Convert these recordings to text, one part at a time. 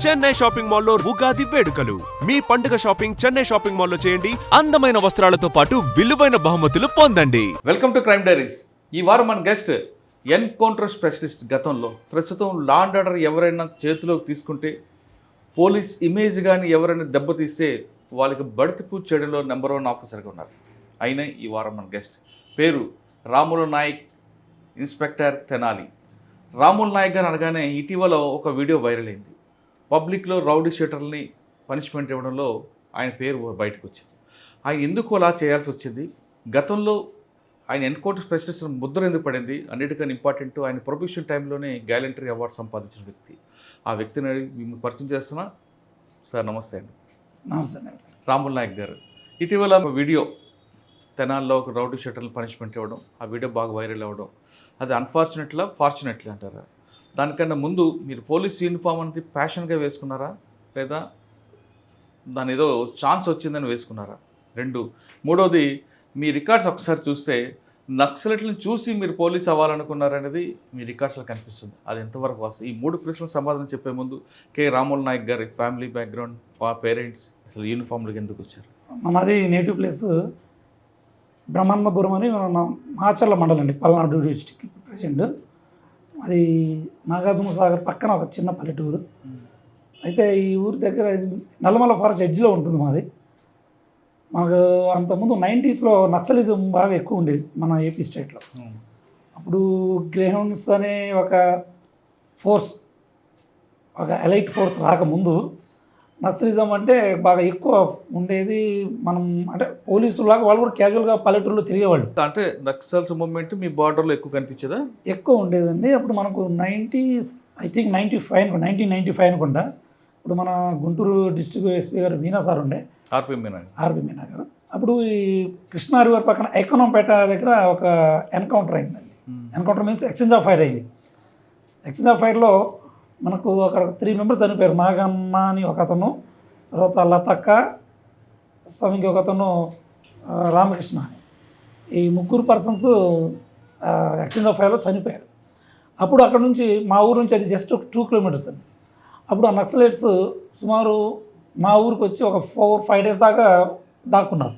Chennai shopping మాల్లో ఉగాది వేడుకలు. మీ పండుగ షాపింగ్ చెన్నై షాపింగ్ మాల్లో చేయండి. అందమైన వస్త్రాలతో పాటు విలువైన బహుమతులు పొందండి. Welcome to crime diaries. ఈ వారం మన గెస్ట్ ఎన్కౌంటర్ స్పెషలిస్ట్. గతంలో ప్రస్తుతం లా అండ్ ఆర్డర్ ఎవరైనా చేతిలోకి తీసుకుంటే, పోలీస్ ఇమేజ్ కానీ ఎవరైనా దెబ్బతీస్తే వాళ్ళకి బడితిపూ చేయడంలో నెంబర్ 1 ఆఫీసర్గా ఉన్నారు. అయినా ఈ వారం మన గెస్ట్ పేరు రాములు నాయక్, ఇన్స్పెక్టర్ తెనాలి. రాములు నాయక్ గారు అనగానే ఇటీవల ఒక వీడియో వైరల్ అయింది. పబ్లిక్లో రౌడీ షీటర్ని పనిష్మెంట్ ఇవ్వడంలో ఆయన పేరు బయటకు వచ్చింది. ఆయన ఎందుకు అలా చేయాల్సి వచ్చింది, గతంలో ఆయన ఎన్కౌంటర్ స్పెషలిస్ట్ ముద్ర ఎందుకు పడింది, అన్నిటికన్నా ఇంపార్టెంట్ ఆయన ప్రొఫెషన్ టైంలోనే గ్యాలంటరీ అవార్డు సంపాదించిన వ్యక్తి. ఆ వ్యక్తిని మేము పరిచయం చేస్తున్నా. సార్ నమస్తే అండి. నమస్తే. రాములు నాయక్ గారు, ఇటీవల వీడియో తెనాల్లో ఒక రౌడీ షీటర్ని పనిష్మెంట్ ఇవ్వడం, ఆ వీడియో బాగా వైరల్ అవ్వడం, అది అన్ఫార్చునేట్లా ఫార్చునేట్లీ అంటారా? దానికన్నా ముందు మీరు పోలీస్ యూనిఫామ్ అనేది ప్యాషన్గా వేసుకున్నారా, లేదా దాని ఏదో ఛాన్స్ వచ్చిందని వేసుకున్నారా? 2, మూడోది మీ రికార్డ్స్ ఒకసారి చూస్తే నక్సలెట్లను చూసి మీరు పోలీస్ అవ్వాలనుకున్నారనేది మీ రికార్డ్స్లో కనిపిస్తుంది. అది ఎంతవరకు వస్తుంది? ఈ 3 ప్రశ్నలకు సమాధానం చెప్పే ముందు రాములు నాయక్ గారి ఫ్యామిలీ బ్యాక్గ్రౌండ్, పేరెంట్స్ అసలు యూనిఫామ్లోకి ఎందుకు వచ్చారు? మాది నేటివ్ ప్లేస్ బ్రహ్మానందపురం అని మాచర్ల మండలం అండి, పల్నాడు డిస్టిక్ ప్రెసిడెంట్. అది నాగార్జున సాగర్ పక్కన ఒక చిన్న పల్లెటూరు. అయితే ఈ ఊరి దగ్గర నల్లమల ఫారెస్ట్ ఎడ్జ్లో ఉంటుంది మాది. మాకు అంతకుముందు 90s నక్సలిజం బాగా ఎక్కువ ఉండేది మన ఏపీ స్టేట్లో. అప్పుడు గ్రేహౌండ్స్ అనే ఒక ఫోర్స్, ఒక ఎలైట్ ఫోర్స్ రాకముందు నక్సలిజం అంటే బాగా ఎక్కువ ఉండేది. మనం అంటే పోలీసులాగా వాళ్ళు కూడా క్యాజువల్గా పల్లెటూరులో తిరిగేవాళ్ళు. అంటే నక్సల్స్ మూవ్మెంట్ మీ బార్డర్లో ఎక్కువ కనిపించదా? ఎక్కువ ఉండేదండి. అప్పుడు మనకు 1995 అనుకుంటా. ఇప్పుడు మన గుంటూరు డిస్ట్రిక్ట్ ఎస్పీ గారు మీనా సార్ ఉండే, ఆర్పి మీనా గారు. అప్పుడు ఈ కృష్ణా రివర్ పక్కన ఎకనంపేట దగ్గర ఒక ఎన్కౌంటర్ అయిందండి. Encounter means exchange of fire అయింది. ఎక్స్చేంజ్ ఆఫ్ ఫైర్లో మనకు అక్కడ 3 మెంబర్స్ చనిపోయారు. నాగమ్మ అని ఒక అతను, తర్వాత లతక్క, ఇంకొక అతను రామకృష్ణ అని. ఈ 3 పర్సన్స్ ఎక్స్చేంజ్ ఆఫ్ ఫైర్లో చనిపోయారు. అప్పుడు అక్కడ నుంచి మా ఊరు నుంచి అది జస్ట్ 2 కిలోమీటర్స్ అండి. అప్పుడు ఆ నక్సలైట్స్ సుమారు మా ఊరికి వచ్చి ఒక 4-5 డేస్ దాకా దాక్కున్నారు.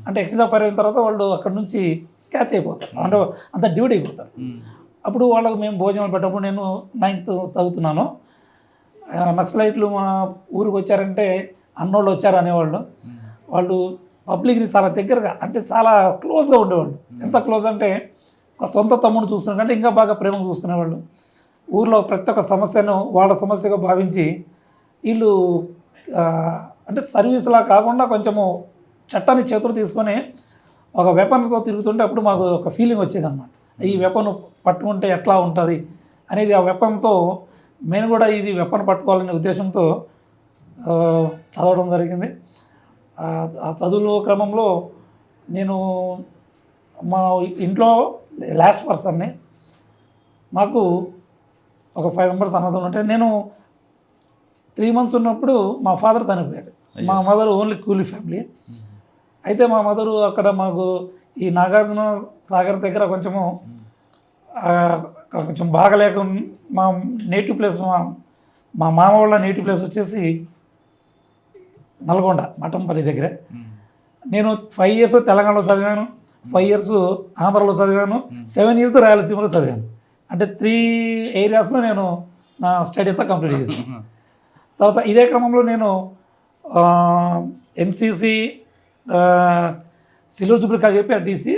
అంటే ఎక్స్చేంజ్ ఆఫ్ ఫైర్ అయిన తర్వాత వాళ్ళు అక్కడ నుంచి స్కాచ్ అయిపోతారు, అంటే అంత డివైడ్ అయిపోతారు. అప్పుడు వాళ్ళకు మేము భోజనాలు పెట్టినప్పుడు నేను 9th చదువుతున్నాను. నక్సలైట్లు మా ఊరికి వచ్చారంటే అన్నోళ్ళు వచ్చారు అనేవాళ్ళు. వాళ్ళు పబ్లిక్ని చాలా దగ్గరగా, అంటే చాలా క్లోజ్గా ఉండేవాళ్ళు. ఎంత క్లోజ్ అంటే ఒక సొంత తమ్ముడు చూస్తున్నట్టు ఇంకా బాగా ప్రేమగా చూసుకునేవాళ్ళు. ఊర్లో ప్రతి ఒక్క సమస్యను వాళ్ళ సమస్యగా భావించి వీళ్ళు అంటే సర్వీస్లా కాకుండా కొంచెము చట్టాన్ని చేతులు తీసుకొని ఒక వెపన్తో తిరుగుతుంటే అప్పుడు మాకు ఒక ఫీలింగ్ వచ్చేదన్నమాట. ఈ వెపన్ పట్టుకుంటే ఎట్లా ఉంటుంది అనేది, ఆ వెపన్తో మేము కూడా ఇది వెపన్ పట్టుకోవాలనే ఉద్దేశంతో చదవడం జరిగింది. ఆ చదువుల క్రమంలో నేను మా ఇంట్లో లాస్ట్ పర్సన్ని. నాకు ఒక 5 మెంబర్స్ అన్నదమ్ములు ఉంటే, నేను 3 months ఉన్నప్పుడు మా ఫాదర్ చనిపోయారు. మా మదర్ ఓన్లీ కూలీ ఫ్యామిలీ. అయితే మా మదరు అక్కడ మాకు ఈ నాగార్జున సాగర్ దగ్గర కొంచెం బాగలేక, మా నేటివ్ ప్లేస్, మా మామ వాళ్ళ నేటివ్ ప్లేస్ వచ్చేసి నల్గొండ మఠంపల్లి దగ్గర. నేను 5 years తెలంగాణలో చదివాను, 5 years ఆంధ్రలో చదివాను, 7 years రాయలసీమలో చదివాను. అంటే 3 areasలో నేను నా స్టడీ అంతా కంప్లీట్ చేశాను. తర్వాత ఇదే క్రమంలో నేను ఎన్సీసీ సిల్వర్ జూబ్లీ కాలేజ్ చెప్పి ఆర్టీసీ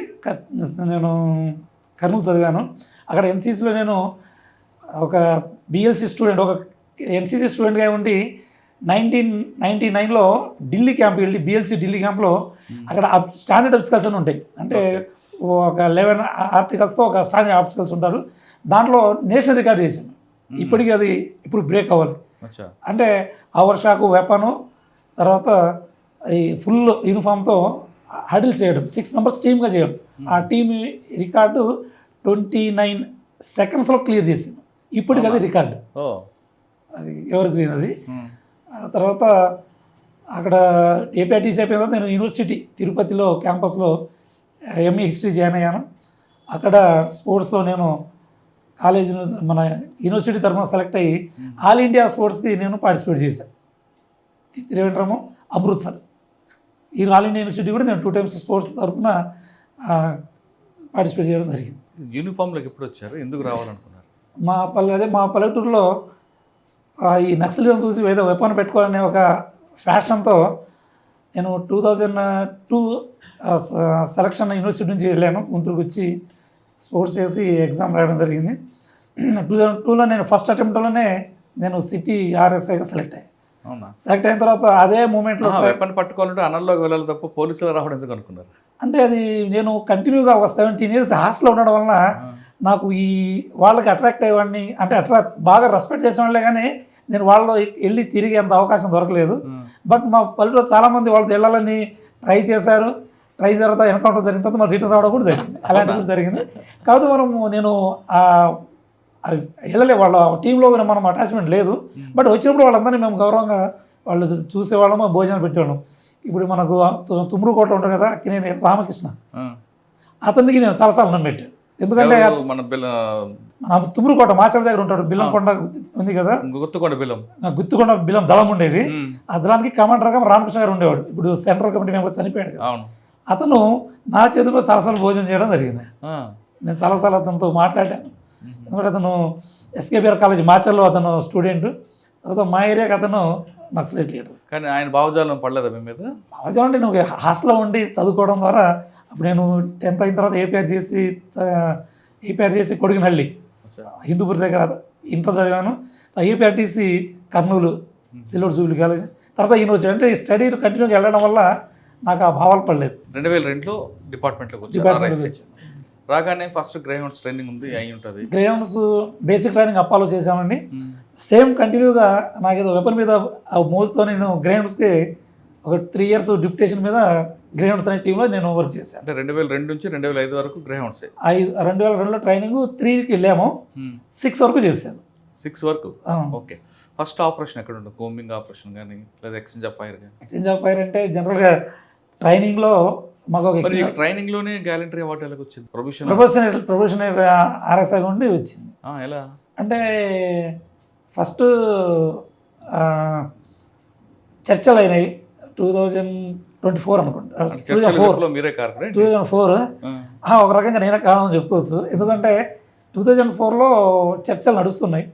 నేను కర్నూలు చదివాను. అక్కడ ఎన్సీసీలో నేను ఒక బిఎల్సీ స్టూడెంట్, ఒక ఎన్సీసీ స్టూడెంట్గా ఉండి 1999లో ఢిల్లీ క్యాంప్కి వెళ్ళి, బిఎల్సీ ఢిల్లీ క్యాంప్లో అక్కడ స్టాండర్డ్ ఆబ్స్టికల్స్ అని ఉంటాయి. అంటే ఒక 11 ఆర్టికల్స్తో ఒక స్టాండర్డ్ ఆబ్స్టికల్స్ ఉంటారు. దాంట్లో నేషనల్ రికార్డ్ చేశాను. ఇప్పటికీ అది ఇప్పుడు బ్రేక్ అవ్వాలి. అంటే అవర్ షాకు, వెపను, తర్వాత ఈ ఫుల్ యూనిఫామ్తో హడిల్ చేయడం, 6 members టీమ్గా చేయడం. ఆ టీమ్ రికార్డు 29 secondsలో క్లియర్ చేసింది. ఇప్పటికి అది రికార్డు, అది ఎవర్ గ్రీన్ అది. తర్వాత అక్కడ ఏపీఐటీసీ అయిపోయిన తర్వాత నేను యూనివర్సిటీ తిరుపతిలో క్యాంపస్లో ఎంఏ హిస్టరీ జాయిన్ అయ్యాను. అక్కడ స్పోర్ట్స్లో నేను కాలేజ్ మన యూనివర్సిటీ తరఫున సెలెక్ట్ అయ్యి ఆల్ ఇండియా స్పోర్ట్స్కి నేను పార్టిసిపేట్ చేశాను. త్రివేంద్రము, అమృత్సర్ ఈ ఆల్ ఇండియా యూనివర్సిటీ కూడా నేను 2 times స్పోర్ట్స్ తరఫున పార్టిసిపేట్ చేయడం జరిగింది. యూనిఫామ్లోకి ఎప్పుడు వచ్చారు, ఎందుకు రావాలనుకున్నారు? మా పల్లెటూరులో ఈ నక్సలిజం చూసి ఏదో వెపన్ పెట్టుకోవాలనే ఒక ఫ్యాషన్తో నేను 2002 సెలక్షన్ యూనివర్సిటీ నుంచి వెళ్ళాను. గుంటూరుకు వచ్చి స్పోర్ట్స్ చేసి ఎగ్జామ్ రాయడం జరిగింది. 2002లో నేను ఫస్ట్ అటెంప్ట్లోనే నేను సిటీ ఆర్ఎస్ఐగా సెలెక్ట్ అయ్యాను. అవునా? సెలెక్ట్ అయిన తర్వాత అదే మూమెంట్లో వెపన్ పట్టుకోవాలంటే అన్నల్లోకి వెళ్ళాలి తప్ప పోలీసులు రావడం ఎందుకు అనుకున్నారు? అంటే అది నేను కంటిన్యూగా ఒక 17 years హాస్టల్లో ఉండడం వలన నాకు ఈ వాళ్ళకి అట్రాక్ట్ అయ్యేవాడిని, అంటే బాగా రెస్పెక్ట్ చేసేవాళ్ళే కానీ నేను వాళ్ళలో వెళ్ళి తిరిగే అంత అవకాశం దొరకలేదు. బట్ మా పల్లెటూరు చాలామంది వాళ్ళతో వెళ్ళాలని ట్రై చేశారు. ట్రై తర్వాత ఎన్కౌంటర్ జరిగిన తర్వాత రిటర్న్ రావడం కూడా జరిగింది. అలాంటివి కూడా జరిగింది. కాకపోతే నేను వెళ్ళలే, వాళ్ళ టీంలో మనం అటాచ్మెంట్ లేదు. బట్ వచ్చినప్పుడు వాళ్ళందరినీ మేము గౌరవంగా వాళ్ళు చూసేవాళ్ళము, భోజనం పెట్టేవాళ్ళం. ఇప్పుడు మనకు తుమ్మురుకోట ఉంటుంది కదా, నేను రామకృష్ణ, అతనికి నేను చాలాసార్లు అన్నం పెట్టాను. ఎందుకంటే మన తుమ్మురుకోట మాచల దగ్గర ఉంటాడు, బిల్లంకొండ ఉంది కదా, గుత్తుకొండ బిల్లం దళం ఉండేది. ఆ దళానికి కమాండర్గా రామకృష్ణ గారు ఉండేవాడు. ఇప్పుడు సెంట్రల్ కమిటీ మెంబర్ చనిపోయాడు కదా, అతను నా చేతిలో చాలాసార్లు భోజనం చేయడం జరిగింది. నేను చాలాసార్లు అతనితో మాట్లాడాను. ఎందుకంటే అతను ఎస్కేబిఆర్ కాలేజ్ మాచర్లో అతను స్టూడెంట్, తర్వాత మా ఏరియాకి అతను నక్సలైట్ లీడర్. కానీ ఆయన భావజాలం పడలేదా మీ మీద? భావజాలం అంటే నువ్వు హాస్టల్లో ఉండి చదువుకోవడం ద్వారా, అప్పుడు నేను 10th అయిన తర్వాత ఏపీఆర్ చేసి కొడిగినహళ్ళి హిందూపూర్ దగ్గర ఇంటర్ చదివాను. APRTC Kurnool silver Jubilee college, తర్వాత యూనివర్సిటీ. అంటే ఈ స్టడీ కంటిన్యూగా వెళ్ళడం వల్ల నాకు ఆ భావాలు పడలేదు. 2002లో డిపార్ట్మెంట్లోకి వచ్చాను. రాగానే ఫస్ట్ గ్రేహౌండ్స్ ట్రైనింగ్ ఉంది అయి ఉంటుంది. గ్రేహౌండ్స్ బేసిక్ ట్రైనింగ్ అప్పాలో చేసామండి. సేమ్ కంటిన్యూగా నాకు ఏదో వెపన్ మీద మోజుతో నేను గ్రేహౌండ్స్కి ఒక 3 years డిప్యుటేషన్ మీద గ్రేహౌండ్స్ అనే టీంలో నేను వర్క్ చేశాను. అంటే 2002 నుంచి 2005 వరకు గ్రేహౌండ్స్. 2002లో ట్రైనింగ్ 3కి వెళ్ళాము, 6 వరకు చేశాను. 6 వరకు, ఓకే. ఫస్ట్ ఆపరేషన్ ఎక్కడ ఉంటుంది? కోమింగ్ ఆపరేషన్ కానీ లేదా ఎక్స్చేంజ్ ఆఫ్ ఫైర్ కానీ? ఎక్స్చేంజ్ ఆఫ్ ఫైర్ అంటే జనరల్గా ట్రైనింగ్లో మాకు ఒక ట్రైనింగ్లోనే గ్యాలంటరీ అవార్డు ఎలా వచ్చింది? ప్రొఫెషన్ ఆర్ఎస్ఐ నుండి వచ్చింది. ఎలా అంటే ఫస్ట్ చర్చలు అయినాయి 2024 అనుకుంటా. 2004 ఒక రకంగా నేనే కారణం చెప్పుకోవచ్చు. ఎందుకంటే 2004లో చర్చలు నడుస్తున్నాయి.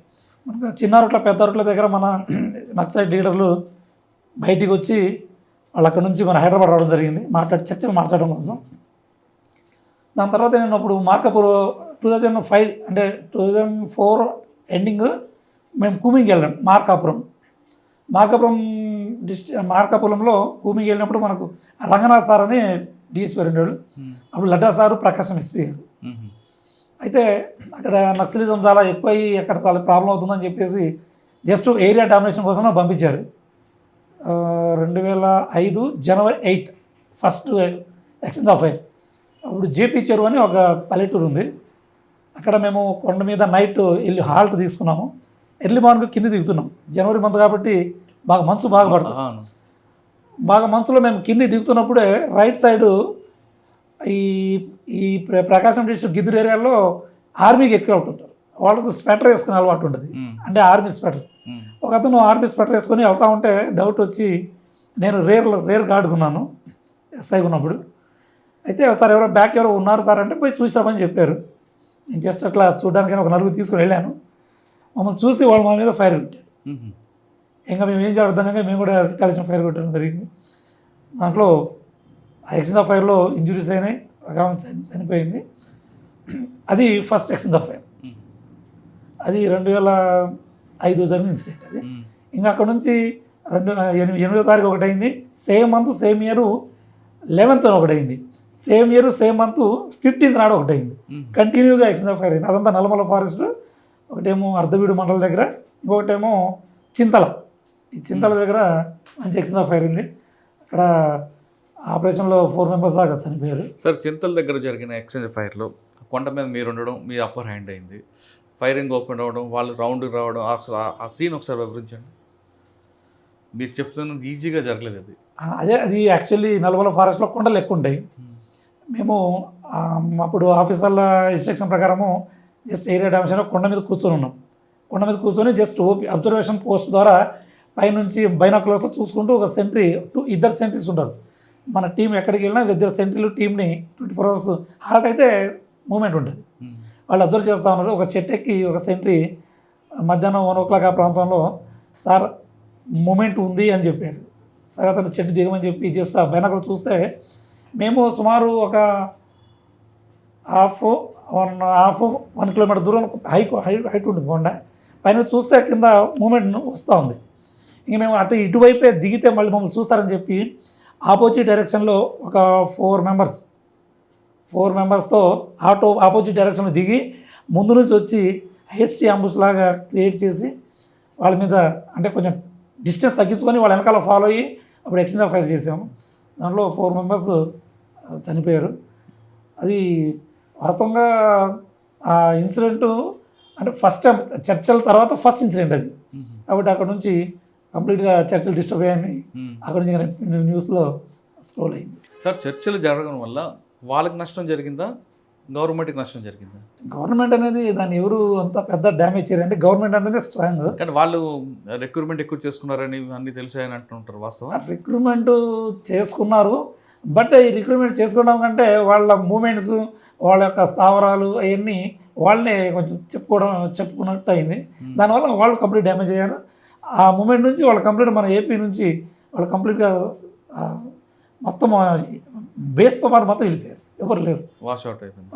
మనకు చిన్న రోడ్ల పెద్ద రోడ్ల దగ్గర మన నక్సలైట్ లీడర్లు బయటికి వచ్చి వాళ్ళు అక్కడ నుంచి మన హైదరాబాద్ రావడం జరిగింది, చర్చలు మాట్లాడడం కోసం. దాని తర్వాత నేను అప్పుడు మార్కాపూర్ 2005 అంటే 2004 ఎండింగ్ మేము కూమింగ్ వెళ్ళాం. మార్కాపురంలో కూమింగ్ వెళ్ళినప్పుడు మనకు రంగనాథ్ సార్ అని డిఎస్పీ ఉండేవాడు. అప్పుడు లడ్డా సారు, ప్రకాశం ఎస్పీ గారు. అయితే అక్కడ నక్సలిజం చాలా ఎక్కువయ్యి అక్కడ చాలా ప్రాబ్లం అవుతుందని చెప్పేసి జస్ట్ ఏరియా డామినేషన్ కోసం పంపించారు. 2005 January 8 first exchange of fire. అప్పుడు జేపీ చెరువు అని ఒక పల్లెటూరు ఉంది, అక్కడ మేము కొండ మీద నైట్ వెళ్ళి హాల్ట్ తీసుకున్నాము. ఎర్లీ మార్నింగ్ కింద దిగుతున్నాం. జనవరి మంత్ కాబట్టి మంచు బాగా పడుతుంది. మంచులో మేము కింద దిగుతున్నప్పుడే రైట్ సైడు ఈ ప్రకాశం డిస్ట్రిక్ట్ గిద్దరు ఏరియాలో ఆర్మీకి ఎక్కువ వెళ్తుంటారు. వాళ్ళకు స్వెటర్ వేసుకునే అలవాటు ఉంటుంది, అంటే ఆర్మీ స్వెటర్. ఒక అతను ఆర్మీ స్వెటర్ వేసుకొని వెళ్తూ ఉంటే డౌట్ వచ్చి నేను రేర్ గార్డుకున్నాను ఎస్ఐ ఉన్నప్పుడు. అయితే సార్ ఎవరో ఉన్నారు సార్ అంటే పోయి చూసామని చెప్పారు. నేను జస్ట్ అట్లా చూడడానికైనా ఒక నలుగురు తీసుకుని వెళ్ళాను. మమ్మల్ని చూసి వాళ్ళు మా మీద ఫైర్ పెట్టారు. ఇంకా మేము ఏం చేయాలి అర్థం కాక మేము కూడా రిటాలియేషన్ ఫైర్ పెట్టడం జరిగింది. దాంట్లో ఎక్స్చేంజ్ ఆఫ్ ఫైర్లో ఇంజురీస్ అయినాయి, ఒక చనిపోయింది. అది ఫస్ట్ ఎక్స్చేంజ్ ఆఫ్ ఫైర్. అది 2005 జరిగిన ఇన్సిడెంట్. అది ఇంకా అక్కడ నుంచి 8వ తారీఖు ఒకటి అయింది. Same month same year 11th ఒకటి అయింది. Same year same month 15th నాడు ఒకటి అయింది. కంటిన్యూగా ఎక్స్చేంజ్ ఆఫ్ ఫైర్ అయింది. అదంతా నల్లమల ఫారెస్ట్. ఒకటేమో అర్ధవీడు మండలం దగ్గర, ఇంకొకటేమో చింతల. ఈ చింతల దగ్గర మంచి ఎక్స్చేంజ్ ఆఫ్ ఫైర్ అయింది. అక్కడ ఆపరేషన్లో 4 members దాకా చనిపోయారు. సార్, చింతల దగ్గర జరిగిన ఎక్స్చేంజ్ ఆఫ్ ఫైర్లో కొండ మీద మీరు ఉండడం, మీ అప్పర్ హ్యాండ్ అయింది, ఫైరింగ్ ఓపెన్ అవ్వడం, వాళ్ళు రౌండ్ రావడం, ఆ సీన్ ఒకసారి వివరించండి. మీరు చెప్తున్నది ఈజీగా జరగలేదు. అది యాక్చువల్లీ నల్లమల ఫారెస్ట్లో కొండలు ఎక్కువ ఉంటాయి. మేము అప్పుడు ఆఫీసర్ల ఇన్స్ట్రక్షన్ ప్రకారము జస్ట్ ఏరియా డామేషన్ కొండ మీద కూర్చొని ఉన్నాం. కొండ మీద కూర్చొని జస్ట్ ఓపీ అబ్జర్వేషన్ పోస్ట్ ద్వారా పైనుంచి బైనాక్యులర్స్ చూసుకుంటూ ఒక సెంట్రీ ఇద్దరు సెంట్రీస్ ఉంటారు. మన టీం ఎక్కడికి వెళ్ళినా ఇద్దరు సెంట్రీలు టీంని 24 hours హాల్ట్ అయితే మూమెంట్ ఉంటుంది. వాళ్ళు అబ్జర్వ్ చేస్తూ ఉన్నారు. ఒక చెట్టు ఎక్కి ఒక సెంట్రీ మధ్యాహ్నం 1 o'clock ఆ ప్రాంతంలో సార్ మూమెంట్ ఉంది అని చెప్పారు. సరే అతను చెట్టు దిగమని చెప్పి జస్ట్ ఆ బైనాక్యులర్ చూస్తే మేము సుమారు ఒక హాఫ్ 1 kilometer దూరం హైట్ ఉంటుంది కొండ పైన చూస్తే కింద మూమెంట్ వస్తూ ఉంది. ఇంక మేము అటు ఇటువైపే దిగితే మళ్ళీ మమ్మల్ని చూస్తారని చెప్పి ఆపోజిట్ డైరెక్షన్లో ఒక 4 మెంబర్స్తో ఆపోజిట్ డైరెక్షన్లో దిగి ముందు నుంచి వచ్చి హెచ్టీ అంబుస్ లాగా క్రియేట్ చేసి వాళ్ళ మీద అంటే కొంచెం డిస్టెన్స్ తగ్గించుకొని వాళ్ళ వెనకాల ఫాలో అయ్యి అప్పుడు ఎక్స్చేంజ్ ఆఫ్ ఫైర్ చేసాము. దాంట్లో 4 members చనిపోయారు. అది వాస్తవంగా ఆ ఇన్సిడెంటు అంటే ఫస్ట్ టైం చర్చల తర్వాత ఫస్ట్ ఇన్సిడెంట్ అది. కాబట్టి అక్కడ నుంచి కంప్లీట్గా చర్చలు డిస్టర్బ్ అయ్యాయని అక్కడ నుంచి న్యూస్లో స్క్రోల్ అయింది. సార్ చర్చలు జరగడం వల్ల వాళ్ళకి నష్టం జరిగిందా, గవర్నమెంట్కి నష్టం జరిగిందా? గవర్నమెంట్ అనేది దాన్ని ఎవరు అంత పెద్ద డ్యామేజ్ చేయాలంటే గవర్నమెంట్ అనేది స్ట్రాంగ్. కానీ వాళ్ళు రిక్రూట్మెంట్ ఎక్కువ చేసుకున్నారని అన్ని తెలిసాయని అంటుంటారు. వాస్తవం రిక్రూట్మెంట్ చేసుకున్నారు. బట్ ఈ రిక్రూట్మెంట్ చేసుకోవడం కంటే వాళ్ళ మూమెంట్స్ వాళ్ళ యొక్క స్థావరాలు అవన్నీ వాళ్ళనే కొంచెం చెప్పుకున్నట్టు అయింది. దానివల్ల వాళ్ళు కంప్లీట్ డ్యామేజ్ అయ్యారు. ఆ మూమెంట్ నుంచి వాళ్ళు కంప్లీట్ మన ఏపీ నుంచి వాళ్ళు కంప్లీట్గా మొత్తం బేస్తో పాటు మొత్తం వెళ్ళిపోయారు. ఎవరు లేరు, వాష్ అవుట్ అయిపోయింది.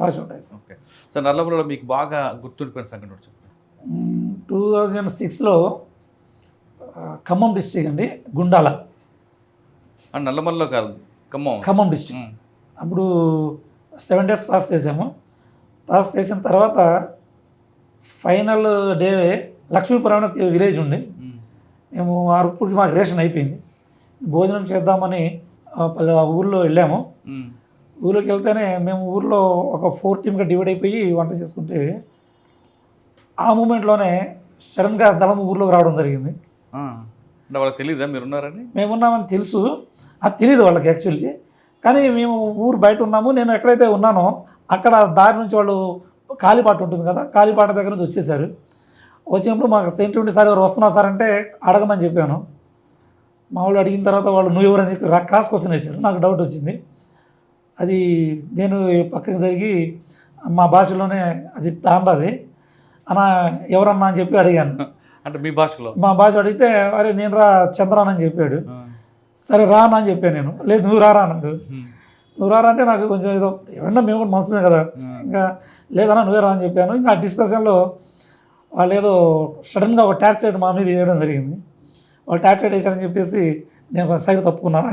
ఓకే సార్, నల్లమలలో మీకు బాగా గుర్తుండిపోయిన సంఘటన చెప్పండి. 2006లో ఖమ్మం డిస్ట్రిక్ట్ అండి, గుండాల. నల్లమలలో కాదు, ఖమ్మం డిస్ట్రిక్ట్. అప్పుడు 7 days టాస్ చేసాము. టాస్ చేసిన తర్వాత ఫైనల్ డే లక్ష్మీపురం అనే విలేజ్ ఉండి మేము అప్పటికి మాకు రేషన్ అయిపోయింది. భోజనం చేద్దామని ఊళ్ళో వెళ్ళాము. ఊళ్ళోకి వెళ్తేనే మేము ఊళ్ళో ఒక 4 teamగా డివైడ్ అయిపోయి వంట చేసుకుంటే ఆ మూమెంట్లోనే సడన్గా దళం ఊళ్ళోకి రావడం జరిగింది. అంటే వాళ్ళకి తెలియదా మీరు ఉన్నారని? మేము ఉన్నామని తెలుసు, అది తెలియదు వాళ్ళకి యాక్చువల్లీ. కానీ మేము ఊరు బయట ఉన్నాము. నేను ఎక్కడైతే ఉన్నానో అక్కడ దారి నుంచి వాళ్ళు కాలిపాట ఉంటుంది కదా, కాలిపాట దగ్గర నుంచి వచ్చేసారు. వచ్చినప్పుడు మాకు సెంట్రీ సార్ ఎవరు వస్తున్నారు సార్ అంటే అడగమని చెప్పాను. మా వాళ్ళు అడిగిన తర్వాత వాళ్ళు నువ్వు ఎవరని క్రాస్ క్వశ్చన్ వేశారు. నాకు డౌట్ వచ్చింది. అది నేను పక్కకి జరిగి మా భాషలోనే అది తాండది అన్న ఎవరన్నా అని చెప్పి అడిగాను. అంటే మీ భాషలో? మా భాష అడిగితే అరే నేను రా చంద్రాన్ అని చెప్పాడు. సరే రానా అని చెప్పాను నేను. లేదు నువ్వు రారా అన్నాడు. నువ్వు రారా అంటే నాకు కొంచెం ఏదో ఏమన్నా మేము కూడా మనసుమే కదా, ఇంకా లేదన్నా నువ్వే రా అని చెప్పాను. ఇంకా ఆ డిస్కషన్లో వాళ్ళు ఏదో సడన్గా ఒక ట్యాచ్ సైడ్ మా మీద వేయడం జరిగింది. వాళ్ళు ట్యాచ్ సైడ్ వేసారని చెప్పేసి నేను ఒక సైడ్ తప్పుకున్నాను.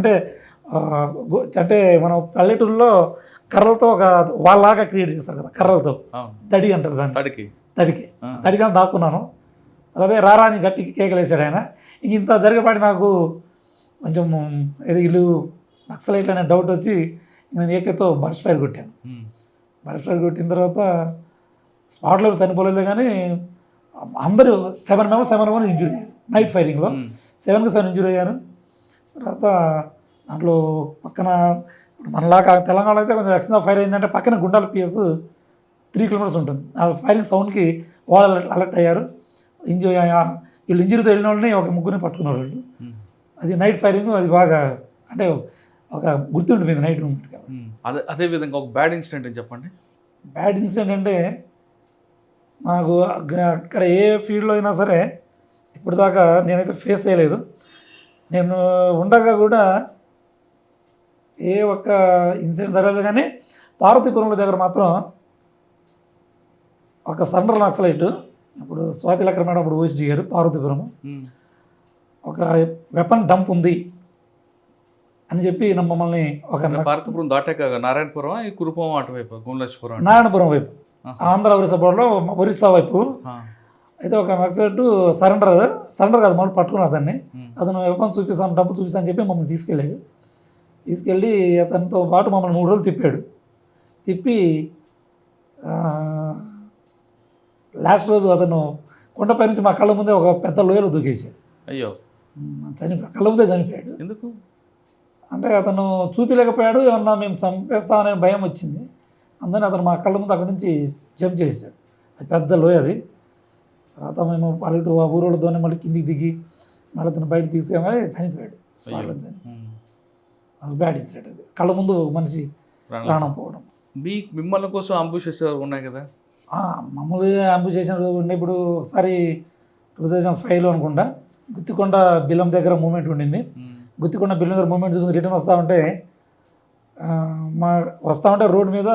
అంటే మనం పల్లెటూరులో కర్రలతో ఒక వాళ్ళలాగా క్రియేట్ చేస్తారు కదా, కర్రలతో తడి అంటారు దాన్ని, తడిగా దాక్కున్నాను. అదే రారా అని గట్టికి కేకలేసాడు ఆయన. ఇంత జరిగేపాటి నాకు కొంచెం ఏదో ఇల్లు నక్సలైట్లు అనే డౌట్ వచ్చి నేను ఏకేతో బర్స్ట్ ఫైర్ కొట్టాను. బర్స్ట్ ఫైర్ కొట్టిన తర్వాత స్పాట్లో చనిపోలేదు, కానీ అందరూ 7 members ఇంజురీ అయ్యారు. నైట్ ఫైరింగ్లో 7 ఇంజురీ అయ్యారు. తర్వాత దాంట్లో పక్కన మనలాగా తెలంగాణ అయితే కొంచెం ఎక్స్చేంజ్ ఆఫ్ ఫైర్ అయిందంటే పక్కన గుండాల పిఎస్ 3 kilometers ఉంటుంది. ఆ ఫైరింగ్ సౌండ్కి వాళ్ళు అలర్ట్ అయ్యారు. వీళ్ళు ఇంజరీతో వెళ్ళిన వాళ్ళని ఒక 3 పట్టుకున్నారు వాళ్ళు. అది నైట్ ఫైరింగ్, అది బాగా అంటే ఒక గుర్తుండిపోయింది నైట్ మూమెంట్. అదేవిధంగా ఒక బ్యాడ్ ఇన్సిడెంట్ అని చెప్పండి. బ్యాడ్ ఇన్సిడెంట్ అంటే నాకు అక్కడ ఏ ఫీల్డ్లో అయినా సరే ఇప్పటిదాకా నేనైతే ఫేస్ చేయలేదు. నేను ఉండగా కూడా ఏ ఒక్క ఇన్సిడెంట్ జరగలేదు. కానీ పార్వతీపురంలో దగ్గర మాత్రం ఒక సరెండర్ నక్సలైట్, ఇప్పుడు స్వాతి లక్కర్ మేడం అప్పుడు ఓఎస్డీ గారు పార్వతీపురం, ఒక వెపన్ డంప్ ఉంది అని చెప్పి మమ్మల్ని ఒక పార్వతీపురం దాటాక నారాయణపురం, కురుపం అటువైపు, గుండ్లక్ష్మపురం, నారాయణపురం వైపు, ఆంధ్ర ఒరిస్సా బోర్డర్లో ఒరిస్సా వైపు అయితే ఒక నక్సలైట్ సరెండర్ కాదు మమ్మల్ని పట్టుకున్న అతన్ని. అతను వెపన్ చూపిస్తాను, డబ్బు చూపిస్తాను అని చెప్పి మమ్మల్ని తీసుకెళ్ళి అతనితో పాటు మమ్మల్ని 3 రోజులు తిప్పి లాస్ట్ రోజు అతను కొండపై నుంచి మా కళ్ళ ముందే ఒక పెద్ద లోయలో దూకేసాడు. అయ్యో, కళ్ళ ముందే చనిపోయాడు. ఎందుకు అంటే అతను చూపిలేకపోయాడు, ఏమన్నా మేము చంపేస్తామనే భయం వచ్చింది. అందుకని అతను మా కళ్ళ ముందు అక్కడి నుంచి జంప్ చేశాడు. అది పెద్ద లోయ అది. తర్వాత మేము పల్లెటూరు ఆ ఊరోళ్ళతోనే మళ్ళీ కిందికి దిగి మళ్ళీ అతను బయట తీసుకెళ్ళి చనిపోయాడు. స్పాట్లో బ్యాడ్ ఇన్సిడెంట్ అది. కళ్ళ ముందు ఒక మనిషి ప్రాణం పోవడం. మిమ్మల్ని కోసం అంబుషెస్ ఉన్నాయి కదా? మామూలుగా అంబు చేసిన రోజు ఉండే. ఇప్పుడు ఒకసారి 2005లో అనుకుంటా గుత్తికొండ బిల్లం దగ్గర మూమెంట్ ఉండింది. గుత్తికొండ బిల్లం దగ్గర మూమెంట్ చూసుకుని రిటర్న్ వస్తూ ఉంటే రోడ్డు మీద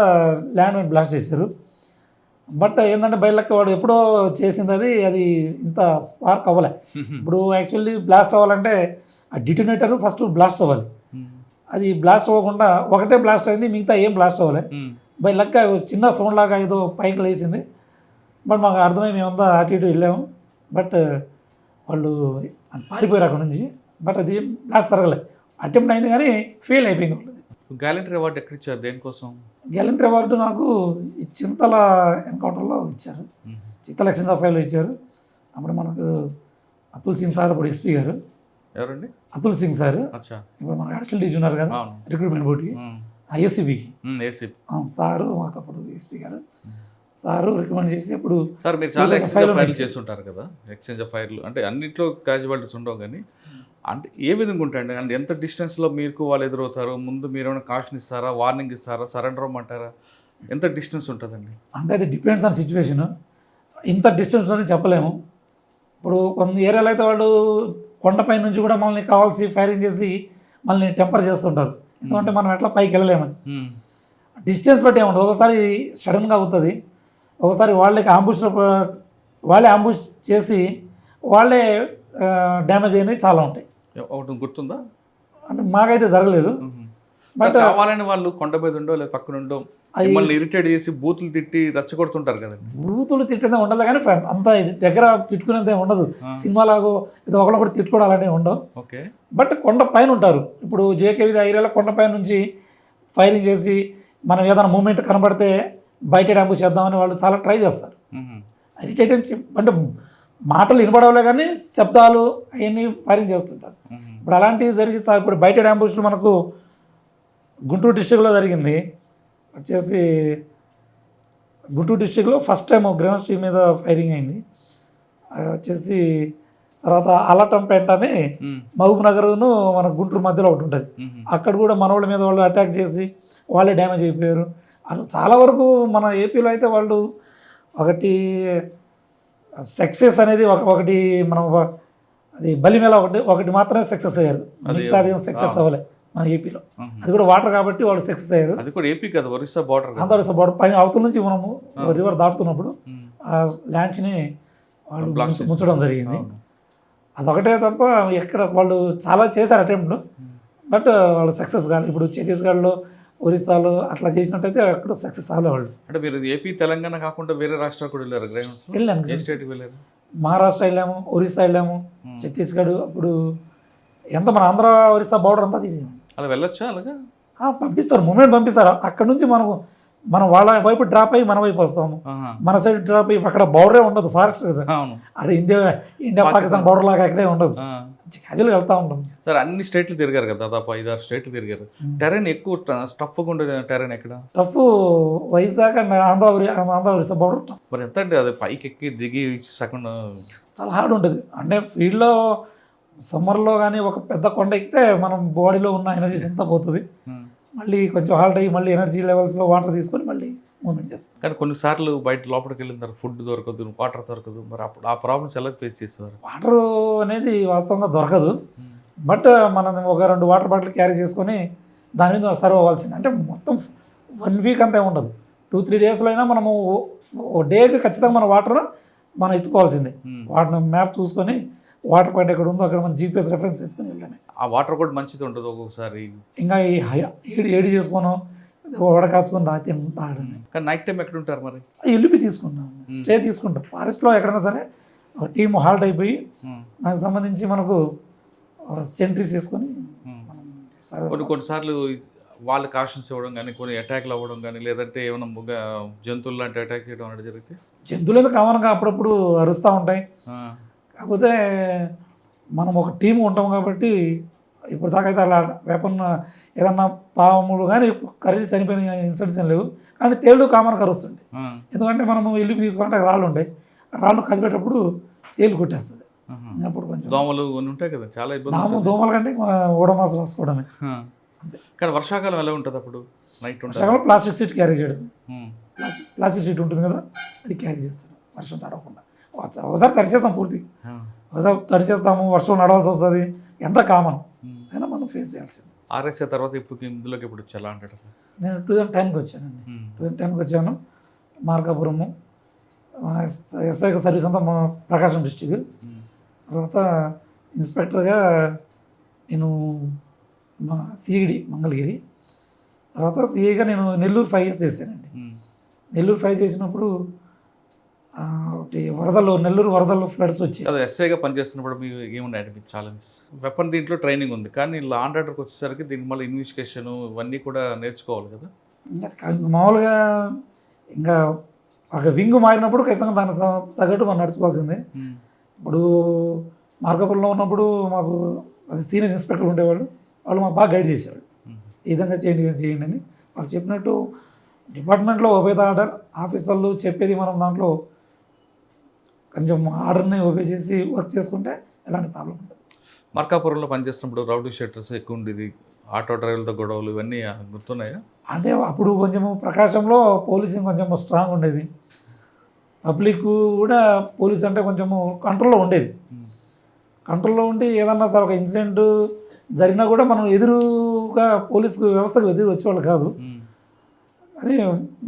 ల్యాండ్ మైన్ బ్లాస్ట్ చేశారు. బట్ ఏంటంటే బయలుకి వాడు ఎప్పుడో చేసింది అది ఇంత స్పార్క్ అవ్వలే. ఇప్పుడు యాక్చువల్లీ బ్లాస్ట్ అవ్వాలంటే ఆ డిటోనేటర్ ఫస్ట్ బ్లాస్ట్ అవ్వాలి. అది బ్లాస్ట్ అవ్వకుండా ఒకటే బ్లాస్ట్ అయింది, మిగతా ఏం బ్లాస్ట్ అవ్వలే. బై లక్ చిన్న సౌండ్ లాగా ఏదో పైకి లేచింది. బట్ మాకు అర్థమై మేమంతా అటు ఇటు వెళ్ళాము. బట్ వాళ్ళు పారిపోయారు అక్కడ నుంచి. బట్ అది బ్లాస్ట్ జరగలే. అటెంప్ట్ అయింది కానీ ఫెయిల్ అయిపోయింది. గ్యాలంటరీ అవార్డు ఎక్కడ ఇచ్చారు, దేనికోసం? గ్యాలంటరీ అవార్డు నాకు ఈ చింతల ఎన్కౌంటర్లో ఇచ్చారు. చింతల ఎక్స్చేంజ్ ఆఫ్ ఫైర్లో ఇచ్చారు. అప్పుడు మనకు అతుల్ సింగ్ సార్ ఇప్పుడు ఎస్పీ గారు. ఎవరండి? అతుల్ సింగ్ సార్. ఇప్పుడు మనకు అడిషనల్ డీజీ ఉన్నారు కదా రిక్రూట్మెంట్ బోర్డుకి, ఏసీబీకి సారు మాకు అప్పుడు ఎస్పీ గారు సారు రికమెండ్ చేసి అప్పుడు. సార్ మీరు చాలా ఎక్స్చేంజ్ ఆఫ్ ఫైర్లు చేస్తుంటారు కదా, ఎక్స్చేంజ్ ఆఫ్ ఫైర్లు అంటే అన్నింటిలో క్యాజువాలిటీస్ ఉండవు కానీ అంటే ఏ విధంగా ఉంటాయండి? అంటే ఎంత డిస్టెన్స్లో మీకు వాళ్ళు ఎదురవుతారు? ముందు మీరు ఏమైనా కాషన్ ఇస్తారా, వార్నింగ్ ఇస్తారా, సరెండర్ అవ్వమంటారా? ఎంత డిస్టెన్స్ ఉంటుందండి? అంటే అది డిపెండ్స్ ఆన్ సిచ్యువేషన్. ఇంత డిస్టెన్స్ అని చెప్పలేము. ఇప్పుడు కొన్ని ఏరియాలో అయితే వాళ్ళు కొండపై నుంచి కూడా మనల్ని కావాల్సి ఫైరింగ్ చేసి మనల్ని టెంపర్ చేస్తుంటారు. ఎందుకంటే మనం ఎట్లా పైకి వెళ్ళలేమని. డిస్టెన్స్ బట్టి ఏముండదు. ఒకసారి సడన్గా అవుతుంది, ఒకసారి వాళ్ళే అంబుష్ చేసి వాళ్ళే డ్యామేజ్ అయినవి చాలా ఉంటాయి. ఒకటి గుర్తుందా? అంటే మాకైతే జరగలేదు. బట్ కావాలని వాళ్ళు కొండ మీద ఉండో లేదా పక్కన ఉండో మిమ్మల్ని ఇరిటేట్ చేసి బూతులు తిట్టి రచ్చగొడుతుంటారు కదండి. బూతులు తిట్టేదే ఉండదు కానీ అంత దగ్గర తిట్టుకునేదే ఉండదు. సినిమాలాగో ఏదో ఒకళ్ళొకటి తిట్టుకోవడం అలాంటివి ఉండవు. ఓకే. బట్ కొండ పైన ఉంటారు. ఇప్పుడు జేకే ఏరియాలో కొండపైన నుంచి ఫైరింగ్ చేసి మనం ఏదైనా మూమెంట్ కనబడితే బయట డ్యాంపు చేద్దామని వాళ్ళు చాలా ట్రై చేస్తారు. ఇరిటేట్ అంటే మాటలు వినపడవలే కానీ శబ్దాలు అవన్నీ ఫైరింగ్ చేస్తుంటారు. ఇప్పుడు అలాంటివి జరిగి ఇప్పుడు బయట డ్యాంపుస్లు మనకు గుంటూరు డిస్టిక్లో జరిగింది. వచ్చేసి గుంటూరు డిస్టిక్లో ఫస్ట్ టైం గ్రౌండ్ స్ట్రీమ్ మీద ఫైరింగ్ అయింది. వచ్చేసి తర్వాత అలటంపేట అని మహబూబ్ నగర్ను మన గుంటూరు మధ్యలో ఒకటి ఉంటుంది. అక్కడ కూడా మన వాళ్ళ మీద వాళ్ళు అటాక్ చేసి వాళ్ళే డ్యామేజ్ అయిపోయారు. చాలా వరకు మన ఏపీలో అయితే వాళ్ళు ఒకటి సక్సెస్ అనేది ఒకటి మనం అది బలిమేళ ఒకటి మాత్రమే సక్సెస్ అయ్యారు. మిగతా అదేం సక్సెస్ అవ్వలే మన ఏపీలో. అది కూడా వాటర్ కాబట్టి వాళ్ళు సక్సెస్ అయ్యారు. అది కూడా ఏపీ కదా, ఒరిస్సా బార్డర్. ఒరిస్సా బార్డర్ పైన అవతల నుంచి మనము రివర్ దాటుతున్నప్పుడు ఆ లాంచ్ని వాళ్ళు ముంచడం జరిగింది. అదొకటే తప్ప ఎక్కడ వాళ్ళు చాలా చేశారు అటెంప్ట్. బట్ వాళ్ళు సక్సెస్ కాదు. ఇప్పుడు ఛత్తీస్గఢ్లో ఒరిస్సాలో అట్లా చేసినట్టయితే అక్కడ సక్సెస్ అవ్వలే వాళ్ళు. అంటే మీరు ఏపీ తెలంగాణ కాకుండా వేరే రాష్ట్రాలు కూడా వెళ్ళారు? వెళ్ళాను. ఏ స్టేట్కి వెళ్ళారు? మహారాష్ట్ర వెళ్ళాము, ఒరిస్సా వెళ్ళాము, ఛత్తీస్గఢ్. అప్పుడు ఎంత మన ఆంధ్ర ఒరిస్సా బార్డర్ అంతా తిరిగాము. అలా వెళ్ళొచ్చా? అలాగా పంపిస్తారు, మూమెంట్ పంపిస్తారు. అక్కడ నుంచి మనం వాళ్ళ వైపు డ్రాప్ అయ్యి మన వైపు వస్తాము. మన సైడ్ డ్రాప్ అయ్యి అక్కడ బౌర్డరే ఉండదు, ఫారెస్ట్ కదా. అక్కడ ఇండియా పాకిస్తాన్ బౌర్డర్ లాగా అక్కడే ఉండదు. క్యాజువల్గా వెళ్తూ ఉంటాం. సార్ అన్ని స్టేట్లు తిరిగారు కదా, దాదాపు 5-6 స్టేట్లు తిరిగారు. టెరైన్ ఎక్కువ టఫ్గా ఉండే టెరైన్ ఎక్కడ? Tough Vizag and Andhra Orissa border. మరి ఎంత అంటే అది పైకి ఎక్కి దిగి సెకండ్ చాలా హార్డ్ ఉంటుంది. అంటే ఫీల్డ్లో సమ్మర్లో కానీ ఒక పెద్ద కొండ ఎక్కితే మనం బాడీలో ఉన్న ఎనర్జీస్ అంతా పోతుంది. మళ్ళీ కొంచెం హాల్ట్ అయ్యి మళ్ళీ ఎనర్జీ లెవెల్స్లో వాటర్ తీసుకొని మళ్ళీ మూమెంట్ చేస్తాం. కానీ కొన్నిసార్లు బయట లోపలికి వెళ్ళిన తర్వాత ఫుడ్ దొరకదు, వాటర్ దొరకదు. మరి అప్పుడు ఆ ప్రాబ్లమ్స్ ఎలా ఫేస్ చేసేవారు? వాటర్ అనేది వాస్తవంగా దొరకదు. బట్ మనం ఒక 2 వాటర్ బాటిల్ క్యారీ చేసుకొని దాని మీద సర్వ్ అవ్వాల్సింది. అంటే మొత్తం 1 వీక్ అంతే ఉండదు. 2-3 డేస్లో అయినా మనము డేకి ఖచ్చితంగా మన వాటర్ మనం ఎత్తుకోవాల్సిందే. వాటర్ మ్యాప్ చూసుకొని వాటర్ పాయింట్ ఎక్కడ ఉందో అక్కడ మనం జీపీఎస్ రెఫరెన్స్ చేసుకొని వెళ్ళాను. ఆ వాటర్ కూడా మంచిది ఉంటుంది ఒక్కొక్కసారి. ఇంకా ఏడి చేసుకోను వడకాచుకొని తాగడం. కానీ నైట్ టైం ఎక్కడ ఉంటారు మరి? ఎల్లుపి తీసుకుంటాం, స్టే తీసుకుంటాం. ఫారెస్ట్లో ఎక్కడైనా సరే టీమ్ హాల్ట్ అయిపోయి దానికి సంబంధించి మనకు సెంట్రీస్ వేసుకొని కొన్నిసార్లు వాళ్ళు కాషన్స్ ఇవ్వడం కానీ, కొన్ని అటాక్లు అవ్వడం కానీ, లేదంటే ఏమైనా జంతువులు లాంటి అటాక్ చేయడం అనేది జరిగితే? జంతువులు అయితే కామన్గా అప్పుడప్పుడు అరుస్తూ ఉంటాయి. కాకపోతే మనం ఒక టీం ఉంటాం కాబట్టి ఇప్పుడు దాకా అయితే అలా వెపన్ ఏదన్నా పాములు కానీ కరిచి చనిపోయిన ఇన్సిడెంట్స్ ఏం లేవు. కానీ తేళ్ళు కామన్ కరుస్తుంది. ఎందుకంటే మనము ఇల్లుకి తీసుకుంటే రాళ్ళు ఉంటాయి, రాళ్ళు కదిపేటప్పుడు తేలు కొట్టేస్తుంది. అప్పుడు కొంచెం దోమలు కొన్ని ఉంటాయి కదా, చాలా ఇబ్బంది. దోమల కంటే ఓడమాస్ రాసుకోవడమే. కానీ వర్షాకాలం ఎలా ఉంటుంది అప్పుడు? నైట్ ఉంటుంది. వర్షాకాలం ప్లాస్టిక్ సీట్ క్యారీ చేయడం. ప్లాస్టిక్ సీట్ ఉంటుంది కదా, అది క్యారీ చేస్తాం వర్షం తడవకుండా. ఒకసారి తడిచేస్తాం పూర్తి, ఒకసారి తడిచేస్తాము, వర్షం నడవాల్సి వస్తుంది, ఎంత కామన్ అయినా మనం ఫేస్ చేయాల్సింది. ఆర్ఎస్ఏ తర్వాత ఇప్పుడు ఇందులోకి ఇప్పుడు చాలా అంటాడు. నేను 2010కి వచ్చానండి. 2010కి వచ్చాను. మార్కాపురము ఎస్ఐకి సర్వీస్ అంతా మా ప్రకాశం డిస్టిక్. తర్వాత ఇన్స్పెక్టర్గా నేను మా సిఐడి మంగళగిరి. తర్వాత సిఐగా నేను నెల్లూరు 5 years చేశానండి. నెల్లూరు 5 చేసినప్పుడు ఒకటి నెల్లూరు వరదల్లో ఫ్లడ్స్ వచ్చాయి. అదే ఎస్ఐగా పనిచేస్తున్నప్పుడు మీకు ఏమున్నాయండి మీకు ఛాలెంజెస్? వెపన్ దీంట్లో ట్రైనింగ్ ఉంది, కానీ లా అండ్ ఆర్డర్కి వచ్చేసరికి దీనికి మళ్ళీ ఇన్వెస్టిగేషన్ ఇవన్నీ కూడా నేర్చుకోవాలి కదా. మామూలుగా ఇంకా ఒక వింగ్ మారినప్పుడు ఖచ్చితంగా దానికి తగ్గట్టు మనం నడుచుకోవాల్సిందే. ఇప్పుడు మార్కాపురంలో ఉన్నప్పుడు మాకు సీనియర్ ఇన్స్పెక్టర్ ఉండేవాళ్ళు, వాళ్ళు మాకు బాగా గైడ్ చేసేవాళ్ళు. ఈ విధంగా చేయండి చేయండి అని వాళ్ళు చెప్పినట్టు. డిపార్ట్మెంట్లో ఒబే ద ఆర్డర్, ఆఫీసర్లు చెప్పేది మనం దాంట్లో కొంచెం ఆర్డర్ని ఒబే చేసి వర్క్ చేసుకుంటే ఎలాంటి ప్రాబ్లం ఉంటుంది. మార్కాపురంలో పనిచేస్తున్నప్పుడు రౌడీ షీటర్స్ ఎక్కువ ఉండేది, ఆటో డ్రైవర్లతో గొడవలు ఇవన్నీ గుర్తున్నాయా? అంటే అప్పుడు కొంచెము ప్రకాశంలో పోలీసింగ్ కొంచెం స్ట్రాంగ్ ఉండేది, పబ్లిక్ కూడా పోలీస్ అంటే కొంచెము కంట్రోల్లో ఉండేది. కంట్రోల్లో ఉండి ఏదన్నా సార్ ఒక ఇన్సిడెంట్ జరిగినా కూడా మనం ఎదురుగా పోలీసు వ్యవస్థకు ఎదురు వచ్చేవాళ్ళు కాదు. అని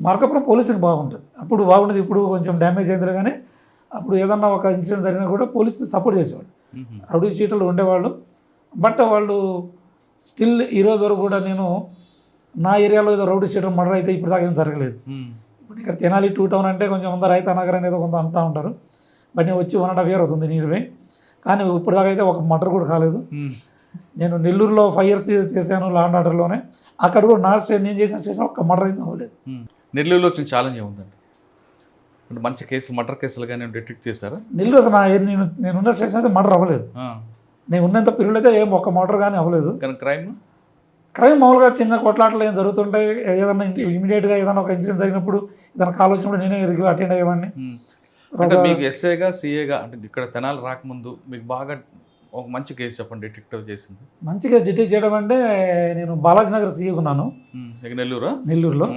మార్కాపురం పోలీసింగ్ బాగుంటుంది, అప్పుడు బాగుండేది. ఇప్పుడు కొంచెం డ్యామేజ్ అయింది, కానీ అప్పుడు ఏదన్నా ఒక ఇన్సిడెంట్ జరిగినా కూడా పోలీసు సపోర్ట్ చేసేవాళ్ళు. రౌడీ షీటర్లు ఉండేవాళ్ళు, బట్ వాళ్ళు స్టిల్ ఈరోజు వరకు కూడా నేను నా ఏరియాలో ఏదో రౌడీ షీటర్ మర్డర్ అయితే ఇప్పుడు దాకా ఏం జరగలేదు. ఇప్పుడు ఇక్కడ తెనాలి 2 town అంటే కొంచెం అందరూ రైతు నగర్ అనేది కొంత అంటూ ఉంటారు, బట్ నేను వచ్చి 1.5 year అవుతుంది నీరువే, కానీ ఇప్పుడు దాకా అయితే ఒక మర్డర్ కూడా కాలేదు. నేను నెల్లూరులో 5 years చేశాను లా అండ్ ఆర్డర్లోనే, అక్కడ కూడా నా స్టేట్ నేను చేసిన ఒక్క మర్డర్ అయితే అవ్వలేదు. నెల్లూరులో వచ్చిన ఛాలెంజ్ ఏముందండి? అంటే మంచి కేసు, మర్డర్ కేసులు కానీ డిటెక్ట్ చేశారా? నెల్లూరు అసలు నేనున్న స్టేషన్ అయితే మర్డర్ అవ్వలేదు. నేను ఉన్నంత పీరియడ్ అయితే ఏం ఒక్క మర్డర్ కానీ అవ్వలేదు. కానీ క్రైమ్ మామూలుగా చిన్న కొట్లాటలు ఏం జరుగుతుంటాయి, ఏదైనా ఇమీడియట్గా ఏదైనా ఒక ఇన్సిడెంట్ జరిగినప్పుడు ఏదైనా కాల్ వచ్చినప్పుడు నేనే రెగ్యులర్ అటెండ్ అయ్యేవాడిని. అంటే మీకు ఎస్ఐగా సిఏగా అంటే ఇక్కడ తెనాలి రాకముందు మీకు బాగా ఒక మంచి కేసు చెప్పండి డిటెక్టివ్ చేసింది. మంచి కేసు డిటెక్ట్ చేయడం అంటే నేను బాలాజీ నగర్ సీఏ ఉన్నాను నెల్లూరులో.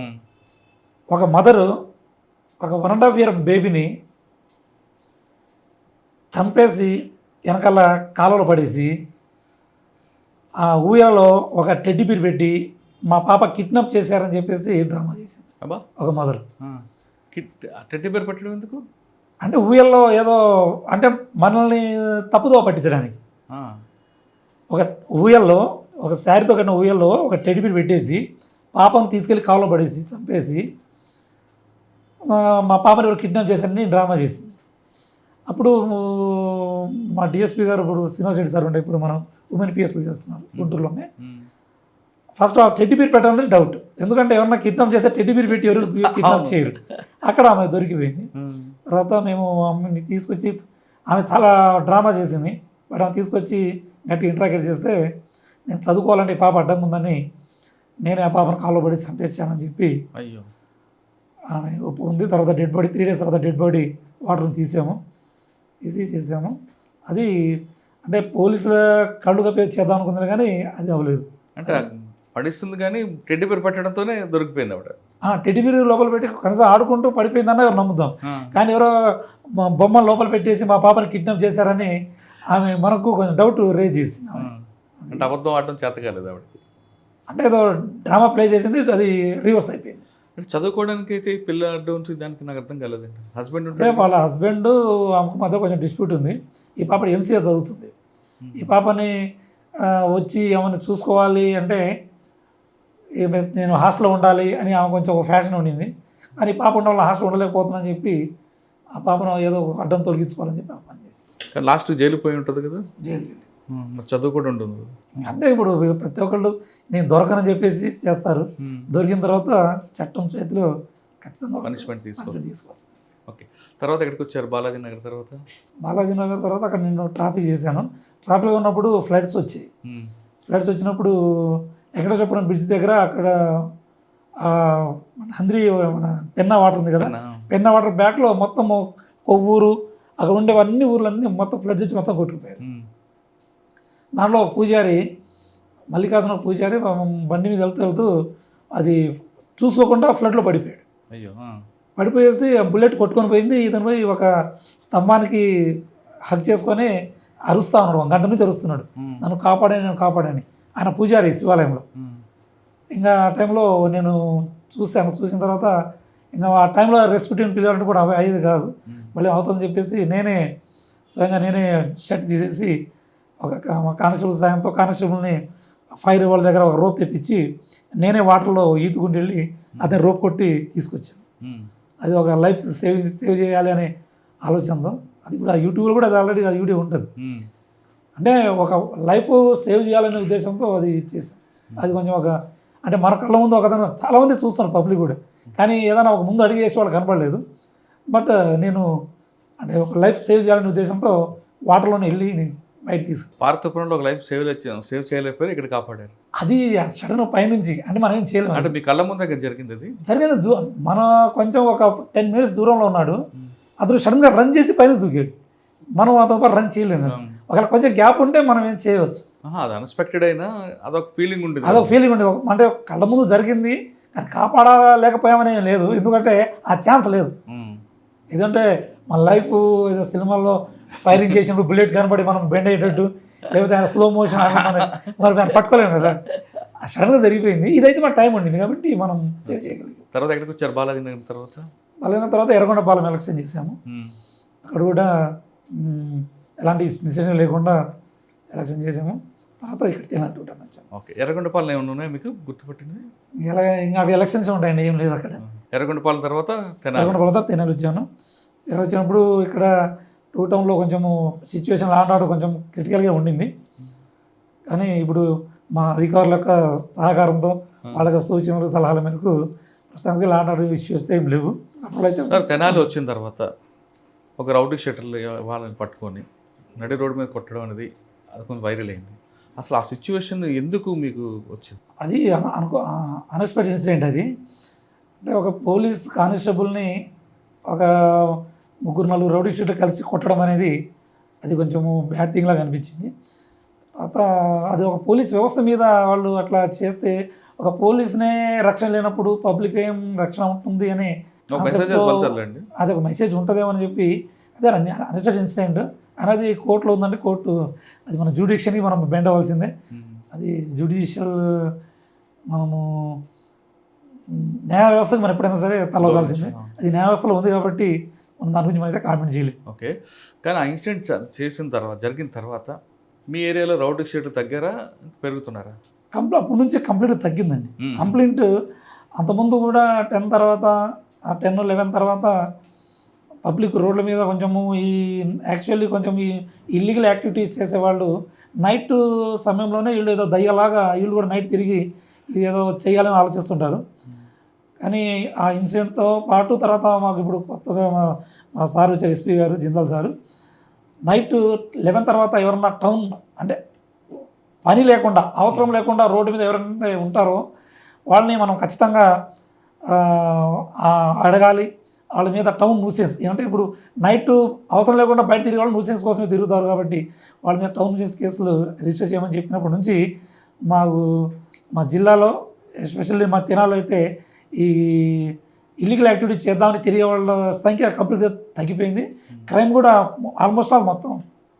ఒక మదరు ఒక 1.5 year బేబీని చంపేసి వెనకాల కాలువలో పడేసి ఆ ఊయలలో ఒక టెడ్డీ బేర్ పెట్టి మా పాప కిడ్నాప్ చేశారని చెప్పేసి డ్రామా చేసింది ఒక మదర్. టెడ్డీ బేర్ పెట్టడం ఎందుకు? అంటే ఊయల్లో ఏదో అంటే మనల్ని తప్పుదో పట్టించడానికి. ఒక ఊయల్లో ఒక శారీతో కట్టిన ఊయల్లో ఒక టెడ్డీ బేర్ పెట్టేసి పాపను తీసుకెళ్ళి కాలువలో పడేసి చంపేసి మా పాపని ఎవరు కిడ్నాప్ చేశారని డ్రామా చేసింది. అప్పుడు మా డిఎస్పీ గారు ఇప్పుడు శ్రీనివాస్ రెడ్డి సార్ ఉండే, ఇప్పుడు మనం ఉమెన్ పిఎస్లు చేస్తున్నారు గుంటూరులోనే. ఫస్ట్ ఆ టెడ్డీ బీర్ పెట్టాలని డౌట్, ఎందుకంటే ఎవరన్నా కిడ్నాప్ చేస్తే టెడ్డీ బీర్ పెట్టి ఎవరు కిడ్నాప్ చేయరు. అక్కడ ఆమె దొరికిపోయింది. తర్వాత మేము ఆమెని తీసుకొచ్చి, ఆమె చాలా డ్రామా చేసింది, బట్ ఆమె తీసుకొచ్చి గట్టి ఇంట్రాక్ట్ చేస్తే నేను చదువుకోవాలంటే ఈ పాప అడ్డంగా ఉందని నేనే ఆ పాపను కాల్లో పడి చంపేసానని చెప్పి ఆమె ఒప్పుకుంది. తర్వాత డెడ్ బాడీ 3 days తర్వాత డెడ్ బాడీ వాటర్ని తీసి చేసాము. అది అంటే పోలీసుల కళ్ళు కప్పే చేద్దాం అనుకుంది, కానీ అది అవ్వలేదు. అంటే పడిస్తుంది కానీ టెడ్డీ బేర్ పెట్టడంతోనే దొరికిపోయింది ఆవిడ. టెడ్డీ బేర్ లోపల పెట్టి కనీసం ఆడుకుంటూ పడిపోయిందన్న నమ్ముదాం, కానీ ఎవరో బొమ్మను లోపల పెట్టేసి మా పాపని కిడ్నాప్ చేశారని ఆమె మనకు కొంచెం డౌట్ రేజ్ చేసింది. అంటే అబద్ధం ఆడడం చేత కాలేదు ఆవిడకి, అంటే ఏదో డ్రామా ప్లే చేసింది, అది రివర్స్ అయిపోయింది. అంటే చదువుకోవడానికి అయితే పిల్ల అడ్డం దానికి నాకు అర్థం కాలేదండి. హస్బెండ్ అంటే వాళ్ళ హస్బెండ్ ఆమెకు మధ్య కొంచెం డిస్ప్యూట్ ఉంది. ఈ పాప ఎంసీఏ చదువుతుంది. ఈ పాపని వచ్చి ఏమైనా చూసుకోవాలి అంటే నేను హాస్టల్లో ఉండాలి అని ఆమె కొంచెం ఒక ఫ్యాషన్ ఉండింది. కానీ పాప ఉండడం వల్ల హాస్టల్ ఉండలేకపోతుందని చెప్పి ఆ పాపను ఏదో అడ్డం తొలగించుకోవాలని చెప్పి ఆ పని చేసి లాస్ట్ జైలు పోయి ఉంటుంది కదా. జైలు చదువు కూడా ఉంటుంది అంటే ఇప్పుడు ప్రతి ఒక్కళ్ళు నేను దొరకనని చెప్పేసి చేస్తారు. దొరికిన తర్వాత చట్టం చేతిలో ఖచ్చితంగా పనిష్మెంట్ తీసుకోవాలి. ఓకే, తర్వాత ఎక్కడికి వచ్చారు? బాలాజీ నగర్ తర్వాత అక్కడ నేను ట్రాఫిక్ చేశాను. ట్రాఫిక్లో ఉన్నప్పుడు ఫ్లడ్స్ వచ్చాయి. ఫ్లడ్స్ వచ్చినప్పుడు వెంకటేశ్వరపురం బ్రిడ్జ్ దగ్గర అక్కడ మన హంద్రి మన పెన్నా వాటర్ ఉంది కదా, పెన్నా వాటర్ బ్యాక్లో మొత్తం కొవ్వూరు అక్కడ ఉండేవన్నీ ఊర్లన్నీ మొత్తం ఫ్లడ్స్ వచ్చి మొత్తం కొట్టుకుపోయారు. దాంట్లో ఒక పూజారి, మల్లికార్జున పూజారి బండి మీద వెళ్తూ అది చూసుకోకుండా ఫ్లడ్లో పడిపోయాడు. అయ్యో. పడిపోయేసి ఆ బుల్లెట్ కొట్టుకొని పోయింది. ఇతను పోయి ఒక స్తంభానికి హక్ చేసుకొని అరుస్తా ఉన్నాడు, 1 గంట నుంచి అరుస్తున్నాడు, నన్ను కాపాడని. ఆయన పూజారి శివాలయంలో. ఇంకా ఆ టైంలో నేను చూసిన తర్వాత ఇంకా ఆ టైంలో రెస్క్యూటీని పిలవాలంటే కూడా అయ్యేది కాదు, మళ్ళీ అవుతుందని చెప్పేసి స్వయంగా నేనే షర్ట్ తీసేసి ఒక కానిస్టేబుల్ సాయంతో కానిస్టేబుల్ని ఫైర్ వాళ్ళ దగ్గర ఒక రోప్ తెప్పించి నేనే వాటర్లో ఈదుకుంటూ వెళ్ళి అతని రోప్ కొట్టి తీసుకొచ్చాను. అది ఒక లైఫ్ సేవ్ చేయాలి అనే ఆలోచనతో, అది ఇప్పుడు ఆ యూట్యూబ్లో కూడా అది ఆల్రెడీ ఆ వీడియో ఉంటుంది. అంటే ఒక లైఫ్ సేవ్ చేయాలనే ఉద్దేశంతో అది చేశాను. అది కొంచెం అంటే మన కళ్ళ ముందు ఒకదన చాలామంది చూస్తున్నారు పబ్లిక్ కూడా, కానీ ఏదైనా ఒక ముందు అడిగేసి వాళ్ళు కనపడలేదు. బట్ నేను అంటే ఒక లైఫ్ సేవ్ చేయాలనే ఉద్దేశంతో వాటర్లోనే వెళ్ళి నేను బయట తీసుకు పార్థపురంలో ఒక లైఫ్ సేవ్ చేయలేకపోయి ఇక్కడ కాపాడారు. అది సడన్ పైనుంచి అంటే మనం ఏం చేయలేము. అంటే మీ కళ్ళ ముందు జరిగింది అది? జరిగింది మన కొంచెం ఒక 10 minutes దూరంలో ఉన్నాడు, అతను సడన్గా రన్ చేసి పైన దూకాడు. మనం అతను పాటు రన్ చేయలేము. ఒకవేళ కొంచెం గ్యాప్ ఉంటే మనం ఏం చేయవచ్చు. అది అన్ఎక్స్పెక్టెడ్ అయినా అదొక ఫీలింగ్ ఉండేది. అంటే కళ్ళ ముందు జరిగింది, కానీ కాపాడలేకపోయామని ఏం లేదు, ఎందుకంటే ఆ ఛాన్స్ లేదు. ఎందుకంటే మన లైఫ్ ఏదో సినిమాల్లో ఫైరింగ్ చేసినప్పుడు బుల్లెట్ కనబడి మనం బెండ్ అయ్యేటట్టు, లేకపోతే ఆయన స్లో మోషన్ మరి మనం పట్టుకోలేము కదా, సడన్గా జరిగిపోయింది. ఇదైతే మన టైం ఉండింది కాబట్టి మనం సేవ్ చేయగలిగాం. తర్వాత ఎక్కడికి వచ్చారు బాలాజీ నగర్ తర్వాత ఎర్రగొండపాలెం ఎలక్షన్ చేశాము. అక్కడ కూడా ఎలాంటి డిసిషన్ లేకుండా ఎలక్షన్ చేసాము. తర్వాత ఇక్కడ తినాలంటుంటాను వచ్చాము. ఓకే. ఎర్రగొండపాలెం ఏమైనా ఉన్నాయా మీకు గుర్తుపట్టింది? ఇంకా అక్కడ ఎలక్షన్స్ ఉంటాయండి, ఏం లేదు అక్కడ. ఎర్రగొండపాలెం తర్వాత తెనాలి వచ్చాను. తెనాలి వచ్చినప్పుడు ఇక్కడ 2 టౌన్లో కొంచెము సిచ్యువేషన్ లాంటి కొంచెం క్రిటికల్గా ఉండింది, కానీ ఇప్పుడు మా అధికారుల యొక్క సహకారంతో వాళ్ళ సూచనలు సలహాల మేరకు ప్రస్తుతానికి లాంటి ఇష్యూస్ ఏం లేవు. అప్పుడైతే తెనాలి వచ్చిన తర్వాత ఒక రౌడీ షీటర్లు వాళ్ళని పట్టుకొని నడి రోడ్డు మీద కొట్టడం అనేది అది కొంచెం వైరల్ అయింది. అసలు ఆ సిచ్యువేషన్ ఎందుకు మీకు వచ్చింది? అది అన్ఎక్స్పెక్టెడ్ ఇన్సిడెంట్. అది అంటే ఒక పోలీస్ కానిస్టేబుల్ని ఒక 3-4 రౌడీ షీటర్ కలిసి కొట్టడం అనేది అది కొంచెము బ్యాడ్ థింగ్ లాగా అనిపించింది. తర్వాత అది ఒక పోలీస్ వ్యవస్థ మీద వాళ్ళు అట్లా చేస్తే, ఒక పోలీస్నే రక్షణ లేనప్పుడు పబ్లిక్ ఏం రక్షణ ఉంటుంది అని అది ఒక మెసేజ్ ఉంటుందేమో అని చెప్పి అదే అన్ఎక్స్పెక్టెడ్ ఇన్సిడెంట్ అనేది కోర్టులో ఉందంటే కోర్టు అది మన జ్యుడిషియల్కి మనం బెండ్ అవ్వాల్సిందే. అది జ్యుడిషియల్ మనము న్యాయ వ్యవస్థకి మనం ఎప్పుడైనా సరే తలవగాల్సిందే. అది న్యాయ వ్యవస్థలో ఉంది కాబట్టి మనం దాని గురించి మనం అయితే కామెంట్ చేయలేదు. ఓకే. కానీ ఆ ఇన్సిడెంట్ జరిగిన తర్వాత మీ ఏరియాలో రౌడీ షీట్లు తగ్గారా పెరుగుతున్నారా? అప్పటి నుంచి కంప్లీట్ తగ్గిందండి. కంప్లైంట్ అంతకుముందు కూడా 10 తర్వాత 10-11 తర్వాత పబ్లిక్ రోడ్ల మీద కొంచెము యాక్చువల్లీ కొంచెం ఈ ఇల్లీగల్ యాక్టివిటీస్ చేసేవాళ్ళు నైట్ సమయంలోనే వీళ్ళు ఏదో దయ్యలాగా వీళ్ళు కూడా నైట్ తిరిగి ఇది ఏదో చేయాలని ఆలోచిస్తుంటారు. కానీ ఆ ఇన్సిడెంట్తో పాటు తర్వాత మాకు ఇప్పుడు కొత్తగా మా సార్ వచ్చారు, ఎస్పీ గారు జిందాల్ సారు, నైట్ 11 తర్వాత ఎవరన్నా టౌన్ అంటే పని లేకుండా అవసరం లేకుండా రోడ్డు మీద ఎవరైనా ఉంటారో వాళ్ళని మనం ఖచ్చితంగా అడగాలి. వాళ్ళ మీద టౌన్ న్యూసెన్స్ ఏమంటే ఇప్పుడు నైట్ అవసరం లేకుండా బయట తిరిగే వాళ్ళు న్యూసెన్స్ కోసమే తిరుగుతారు కాబట్టి వాళ్ళ మీద టౌన్ న్యూసెన్స్ కేసులు రిజిస్టర్ చేయమని చెప్పినప్పటి నుంచి మా జిల్లాలో ఎస్పెషల్లీ మా తెనాలో అయితే ఈ ఇల్లీగల్ యాక్టివిటీ చేద్దామని తిరిగే వాళ్ళ సంఖ్య కంప్లీట్గా తగ్గిపోయింది. క్రైమ్ కూడా ఆల్మోస్ట్ మొత్తం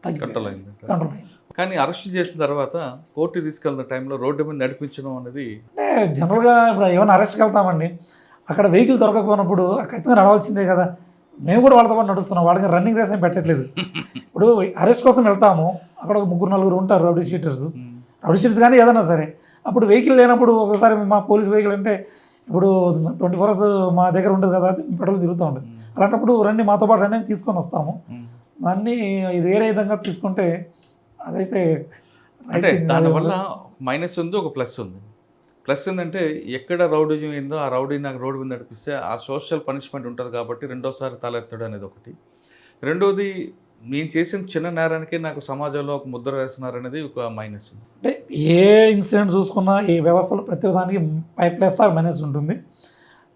కంట్రోల్ అయింది. కానీ అరెస్ట్ చేసిన తర్వాత కోర్టు తీసుకెళ్తున్న టైంలో రోడ్డు మీద నడిపించడం అనేది అంటే జనరల్గా ఇప్పుడు ఏమైనా అరెస్ట్కి వెళ్తామండి, అక్కడ వెహికల్ దొరకకపోయినప్పుడు ఖచ్చితంగా నడవాల్సిందే కదా. మేము కూడా వాళ్ళతో పాటు నడుస్తున్నాం, వాళ్ళకి రన్నింగ్ రేస్ ఏం పెట్టట్లేదు. ఇప్పుడు అరెస్ట్ కోసం వెళ్తాము, అక్కడ ఒక 3-4 ఉంటారు రౌడీ షీటర్స్ కానీ ఏదైనా సరే. అప్పుడు వెహికల్ లేనప్పుడు ఒకసారి మా పోలీస్ వెహికల్ అంటే ఇప్పుడు 24 hours మా దగ్గర ఉంటుంది కదా, పెట్రోల్ తిరుగుతూ ఉంటుంది. అలాంటప్పుడు రండి మాతో పాటు రండి తీసుకొని వస్తాము. దాన్ని ఇది వేరే విధంగా తీసుకుంటే అదైతే అంటే దానివల్ల మైనస్ ఉంది, ఒక ప్లస్ ఉంది. ప్లస్ ఏంటంటే ఎక్కడ రౌడీజం ఏందో ఆ రౌడీ నాకు రోడ్డు మీద నడిపిస్తే ఆ సోషల్ పనిష్మెంట్ ఉంటుంది కాబట్టి రెండోసారి తలెత్తడం అనేది ఒకటి. రెండోది నేను చేసిన చిన్న నేరానికే నాకు సమాజంలో ఒక ముద్ర వేస్తున్నారనేది ఒక మైనస్. అంటే ఏ ఇన్సిడెంట్ చూసుకున్నా ఈ వ్యవస్థలో ప్రతి దానికి ప్లస్ ఆర్ మైనస్ ఉంటుంది.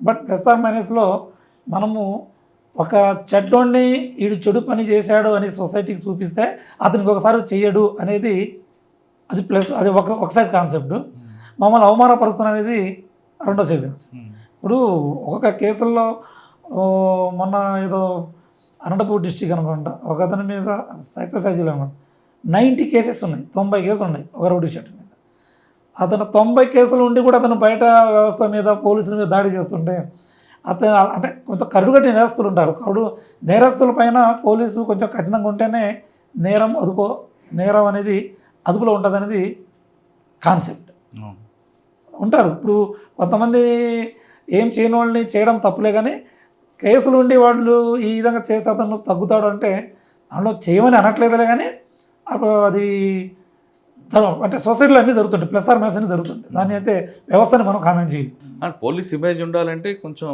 బట్ ప్లస్ ఆర్ మైనస్లో మనము ఒక చెడ్డోడిని వీడు చెడు పని చేశాడు అని సొసైటీకి చూపిస్తే అతనికి ఒకసారి చెయ్యడు అనేది అది ప్లస్, అది ఒక సైడ్ కాన్సెప్ట్. మమ్మల్ని అవమానపరుస్తున్న అనేది రెండో సైడ్ కాన్సెప్ట్. ఇప్పుడు ఒక్కొక్క కేసుల్లో మొన్న ఏదో అనంతపూర్ డిస్టిక్ అనుకుంటా ఒక అతని మీద సైకోసైజీలు అనమాట 90 కేసెస్ ఉన్నాయి, 90 కేసులు ఉన్నాయి ఒక రౌడీ షీటర్ మీద. అతను 90 కేసులు ఉండి కూడా అతను బయట వ్యవస్థ మీద పోలీసుల మీద దాడి చేస్తుంటే అతను అంటే కొంత కరుడుగట్టి నేరస్తులు ఉంటారు. నేరస్తుల పైన పోలీసు కొంచెం కఠినంగా ఉంటేనే నేరం అనేది అదుపులో ఉంటుంది అనేది కాన్సెప్ట్. ఉంటారు ఇప్పుడు కొంతమంది ఏం చేయని వాళ్ళని చేయడం తప్పులే, కానీ కేసులు ఉండి వాళ్ళు ఈ విధంగా చేస్తే అతను తగ్గుతాడు అంటే దానిలో చేయమని అనట్లేదులే, కానీ అప్పుడు అది అంటే సొసైటీలో అన్నీ జరుగుతుంటాయి, ప్లస్ ఆర్ మైనస్ అన్నీ జరుగుతుంటాయి. దాన్ని అయితే వ్యవస్థని మనం కామెంట్ చేయాలి. అండ్ పోలీస్ ఇమేజ్ ఉండాలంటే కొంచెం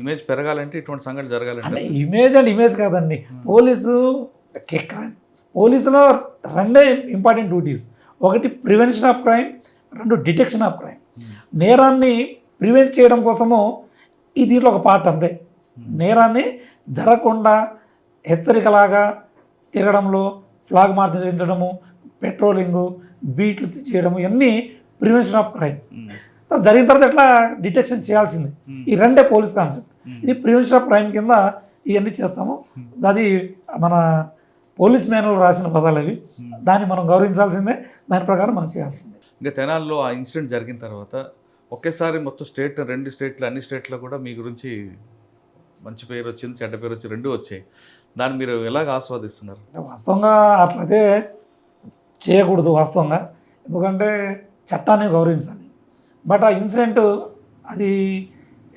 ఇమేజ్ పెరగాలంటే ఇటువంటి సంఘటన జరగాలంటే అంటే ఇమేజ్ కాదండి. పోలీసులో రెండే ఇంపార్టెంట్ డ్యూటీస్, ఒకటి ప్రివెన్షన్ ఆఫ్ క్రైమ్, రెండు డిటెక్షన్ ఆఫ్ క్రైమ్. నేరాన్ని ప్రివెంట్ చేయడం కోసము ఈ దీంట్లో ఒక పార్ట్ అంతే. నేరాన్ని జరగకుండా హెచ్చరికలాగా తిరగడంలో ఫ్లాగ్ మార్చ్ చేయించడము, పెట్రోలింగు, బీట్లు చేయడము, ఇవన్నీ ప్రివెన్షన్ ఆఫ్ క్రైమ్. జరిగిన తర్వాత ఎట్లా డిటెక్షన్ చేయాల్సింది. ఈ రెండే పోలీస్ కాన్సెప్ట్. ఇది ప్రివెన్షన్ ఆఫ్ క్రైమ్ కింద ఇవన్నీ చేస్తాము. అది మన పోలీస్ మాన్యువల్ రాసిన పదాలు అవి, దాన్ని మనం గౌరవించాల్సిందే, దాని ప్రకారం మనం చేయాల్సిందే. ఇంకా తెనాల్లో ఆ ఇన్సిడెంట్ జరిగిన తర్వాత ఒకేసారి మొత్తం స్టేట్, 2 స్టేట్లు, అన్ని స్టేట్లో కూడా మీ గురించి మంచి పేరు వచ్చింది, చెడ్డ పేరు వచ్చి, 2 వచ్చాయి. దాన్ని మీరు ఎలాగ ఆస్వాదిస్తున్నారు? వాస్తవంగా అట్లయితే చేయకూడదు వాస్తవంగా, ఎందుకంటే చట్టాన్ని గౌరవించాలి. బట్ ఆ ఇన్సిడెంట్ అది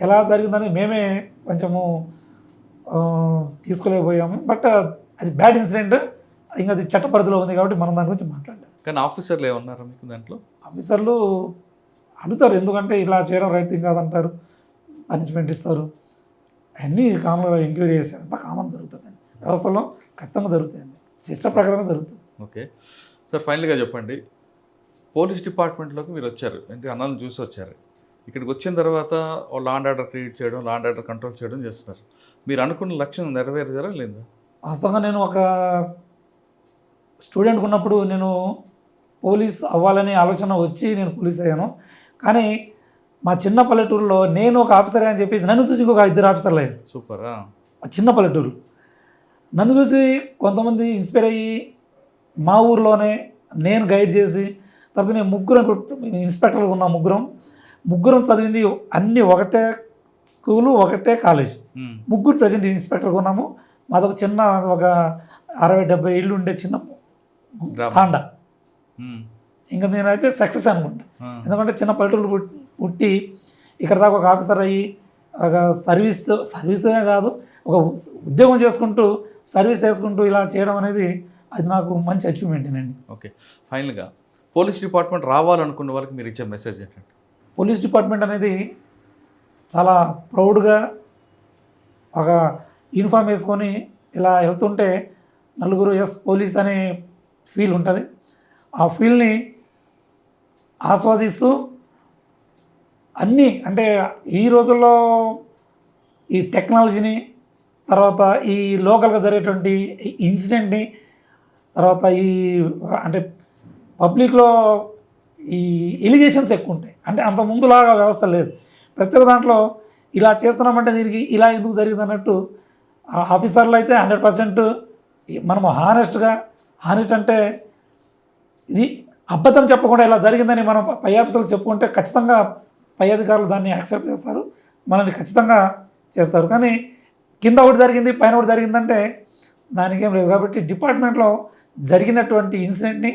ఎలా జరిగిందని మేమే కొంచెము తీసుకోలేకపోయాము. బట్ అది బ్యాడ్ ఇన్సిడెంట్, ఇంకా అది చట్ట పరిధిలో ఉంది కాబట్టి మనం దాని గురించి మాట్లాడలేం. కానీ ఆఫీసర్లు ఏమన్నారా మీకు దాంట్లో? ఆఫీసర్లు అడుగుతారు, ఎందుకంటే ఇలా చేయడం రైట్ థింగ్ కాదంటారు, పనిష్మెంట్ ఇస్తారు, అన్నీ కామన్గా ఎంక్వైరీ చేశారు. అంతా కామన్ జరుగుతుందండి, వ్యవస్థలో ఖచ్చితంగా జరుగుతాయండి, సిస్టమ్ ప్రకారమే జరుగుతుంది. ఓకే సార్, ఫైనల్గా చెప్పండి, పోలీస్ డిపార్ట్మెంట్లోకి మీరు వచ్చారు, అంటే అన్నాలను చూసి వచ్చారు. ఇక్కడికి వచ్చిన తర్వాత లా అండ్ ఆర్డర్ క్రియేట్ చేయడం, లా అండ్ ఆర్డర్ కంట్రోల్ చేయడం చేస్తున్నారు. మీరు అనుకున్న లక్ష్యం నెరవేరుతారా లేదా? వాస్తవంగా నేను ఒక స్టూడెంట్గా ఉన్నప్పుడు నేను పోలీస్ అవ్వాలనే ఆలోచన వచ్చి నేను పోలీస్ అయ్యాను. కానీ మా చిన్న పల్లెటూరులో నేను ఒక ఆఫీసర్ అని చెప్పేసి నన్ను చూసి ఇంకొక 2 ఆఫీసర్లు అయ్యారు. సూపరా. చిన్న పల్లెటూరు నన్ను చూసి కొంతమంది ఇన్స్పైర్ అయ్యి మా ఊర్లోనే నేను గైడ్ చేసి, తర్వాత మేము ఇన్స్పెక్టర్లు ఉన్నాం, ముగ్గురం చదివింది అన్నీ ఒకటే స్కూలు, ఒకటే కాలేజ్, ముగ్గురు ప్రజెంట్ ఇన్స్పెక్టర్గా ఉన్నాము. మాదొక చిన్న ఒక 60-70 ఇళ్ళు ఉండే చిన్న తాండా. ఇంకా నేనైతే సక్సెస్ అనుకుంటా, ఎందుకంటే చిన్న పల్లెటూరు పుట్టి ఇక్కడ దాకా ఒక ఆఫీసర్ అయ్యి ఒక సర్వీసే కాదు, ఒక ఉద్యోగం చేసుకుంటూ సర్వీస్ చేసుకుంటూ ఇలా చేయడం అనేది అది నాకు మంచి అచీవ్మెంటేనండి. ఓకే, ఫైనల్గా పోలీస్ డిపార్ట్మెంట్ రావాలనుకున్న వాళ్ళకి మీరు ఇచ్చే మెసేజ్ ఏంటంటే? పోలీస్ డిపార్ట్మెంట్ అనేది చాలా ప్రౌడ్గా ఒక యూనిఫామ్ వేసుకొని ఇలా వెళ్తుంటే నలుగురు పోలీస్ అనే ఫీల్ ఉంటుంది. ఆ ఫీల్ని ఆస్వాదిస్తూ అన్నీ, అంటే ఈ రోజుల్లో ఈ టెక్నాలజీని, తర్వాత ఈ లోకల్గా జరిగేటువంటి ఇన్సిడెంట్ని, తర్వాత ఈ అంటే పబ్లిక్లో ఈ ఎలిగేషన్స్ ఎక్కువ ఉంటాయి. అంటే అంత ముందులాగా వ్యవస్థ లేదు. ప్రతి ఒక్క దాంట్లో ఇలా చేస్తున్నామంటే దీనికి ఇలా ఎందుకు జరిగింది అన్నట్టు ఆఫీసర్లు అయితే 100% మనము హానెస్ట్ అంటే ఇది అబద్ధం చెప్పకుండా ఇలా జరిగిందని మనం పై ఆఫీసర్లు చెప్పుకుంటే ఖచ్చితంగా పై అధికారులు దాన్ని యాక్సెప్ట్ చేస్తారు, మనల్ని ఖచ్చితంగా చేస్తారు. కానీ కింద ఒకటి జరిగింది, పైన ఒకటి జరిగిందంటే దానికేం లేదు. కాబట్టి డిపార్ట్మెంట్లో జరిగినటువంటి ఇన్సిడెంట్ని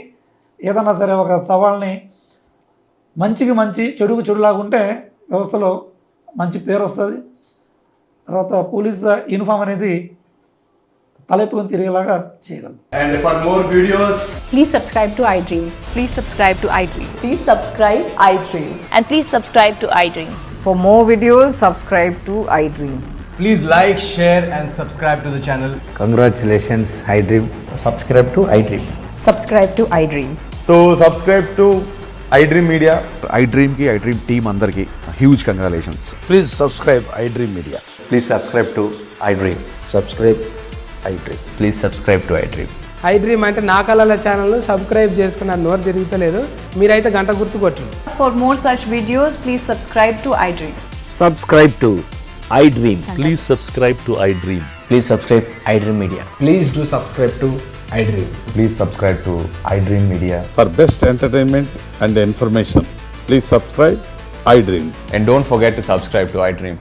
ఏదన్నా సరే ఒక సవాల్ని మంచికి మంచి, చెడుకు చెడులాగుంటే వ్యవస్థలో మంచి పేరు వస్తుంది. తర్వాత పోలీస్ యూనిఫామ్ అనేది తలెత్తుకొని తిరిగేలాగా చేయగలరు. And for more videos, please subscribe to iDream. Please subscribe to iDream. Please subscribe iDream. And please subscribe to iDream. For more videos, subscribe to iDream. Please like, share, and subscribe to the channel. Congratulations, iDream. Subscribe to iDream. Subscribe to iDream. So subscribe to iDream Media. iDream team అందరికి huge congratulations. Please subscribe iDream Media. Please subscribe to iDream. Subscribe iDream. Please subscribe to iDream. I dream అంటే నా కళల ఛానల్ను subscribe చేసుకున్న నోరు తిరుగుతలేదు, మీరైతే గంట గుర్తు కొట్టండి. For more such videos, please subscribe to iDream. Subscribe to iDream. Please subscribe to iDream. Please subscribe iDream Media. Please do subscribe to iDream. Please subscribe to iDream Media. For best entertainment and information, please subscribe iDream. And don't forget to subscribe to iDream.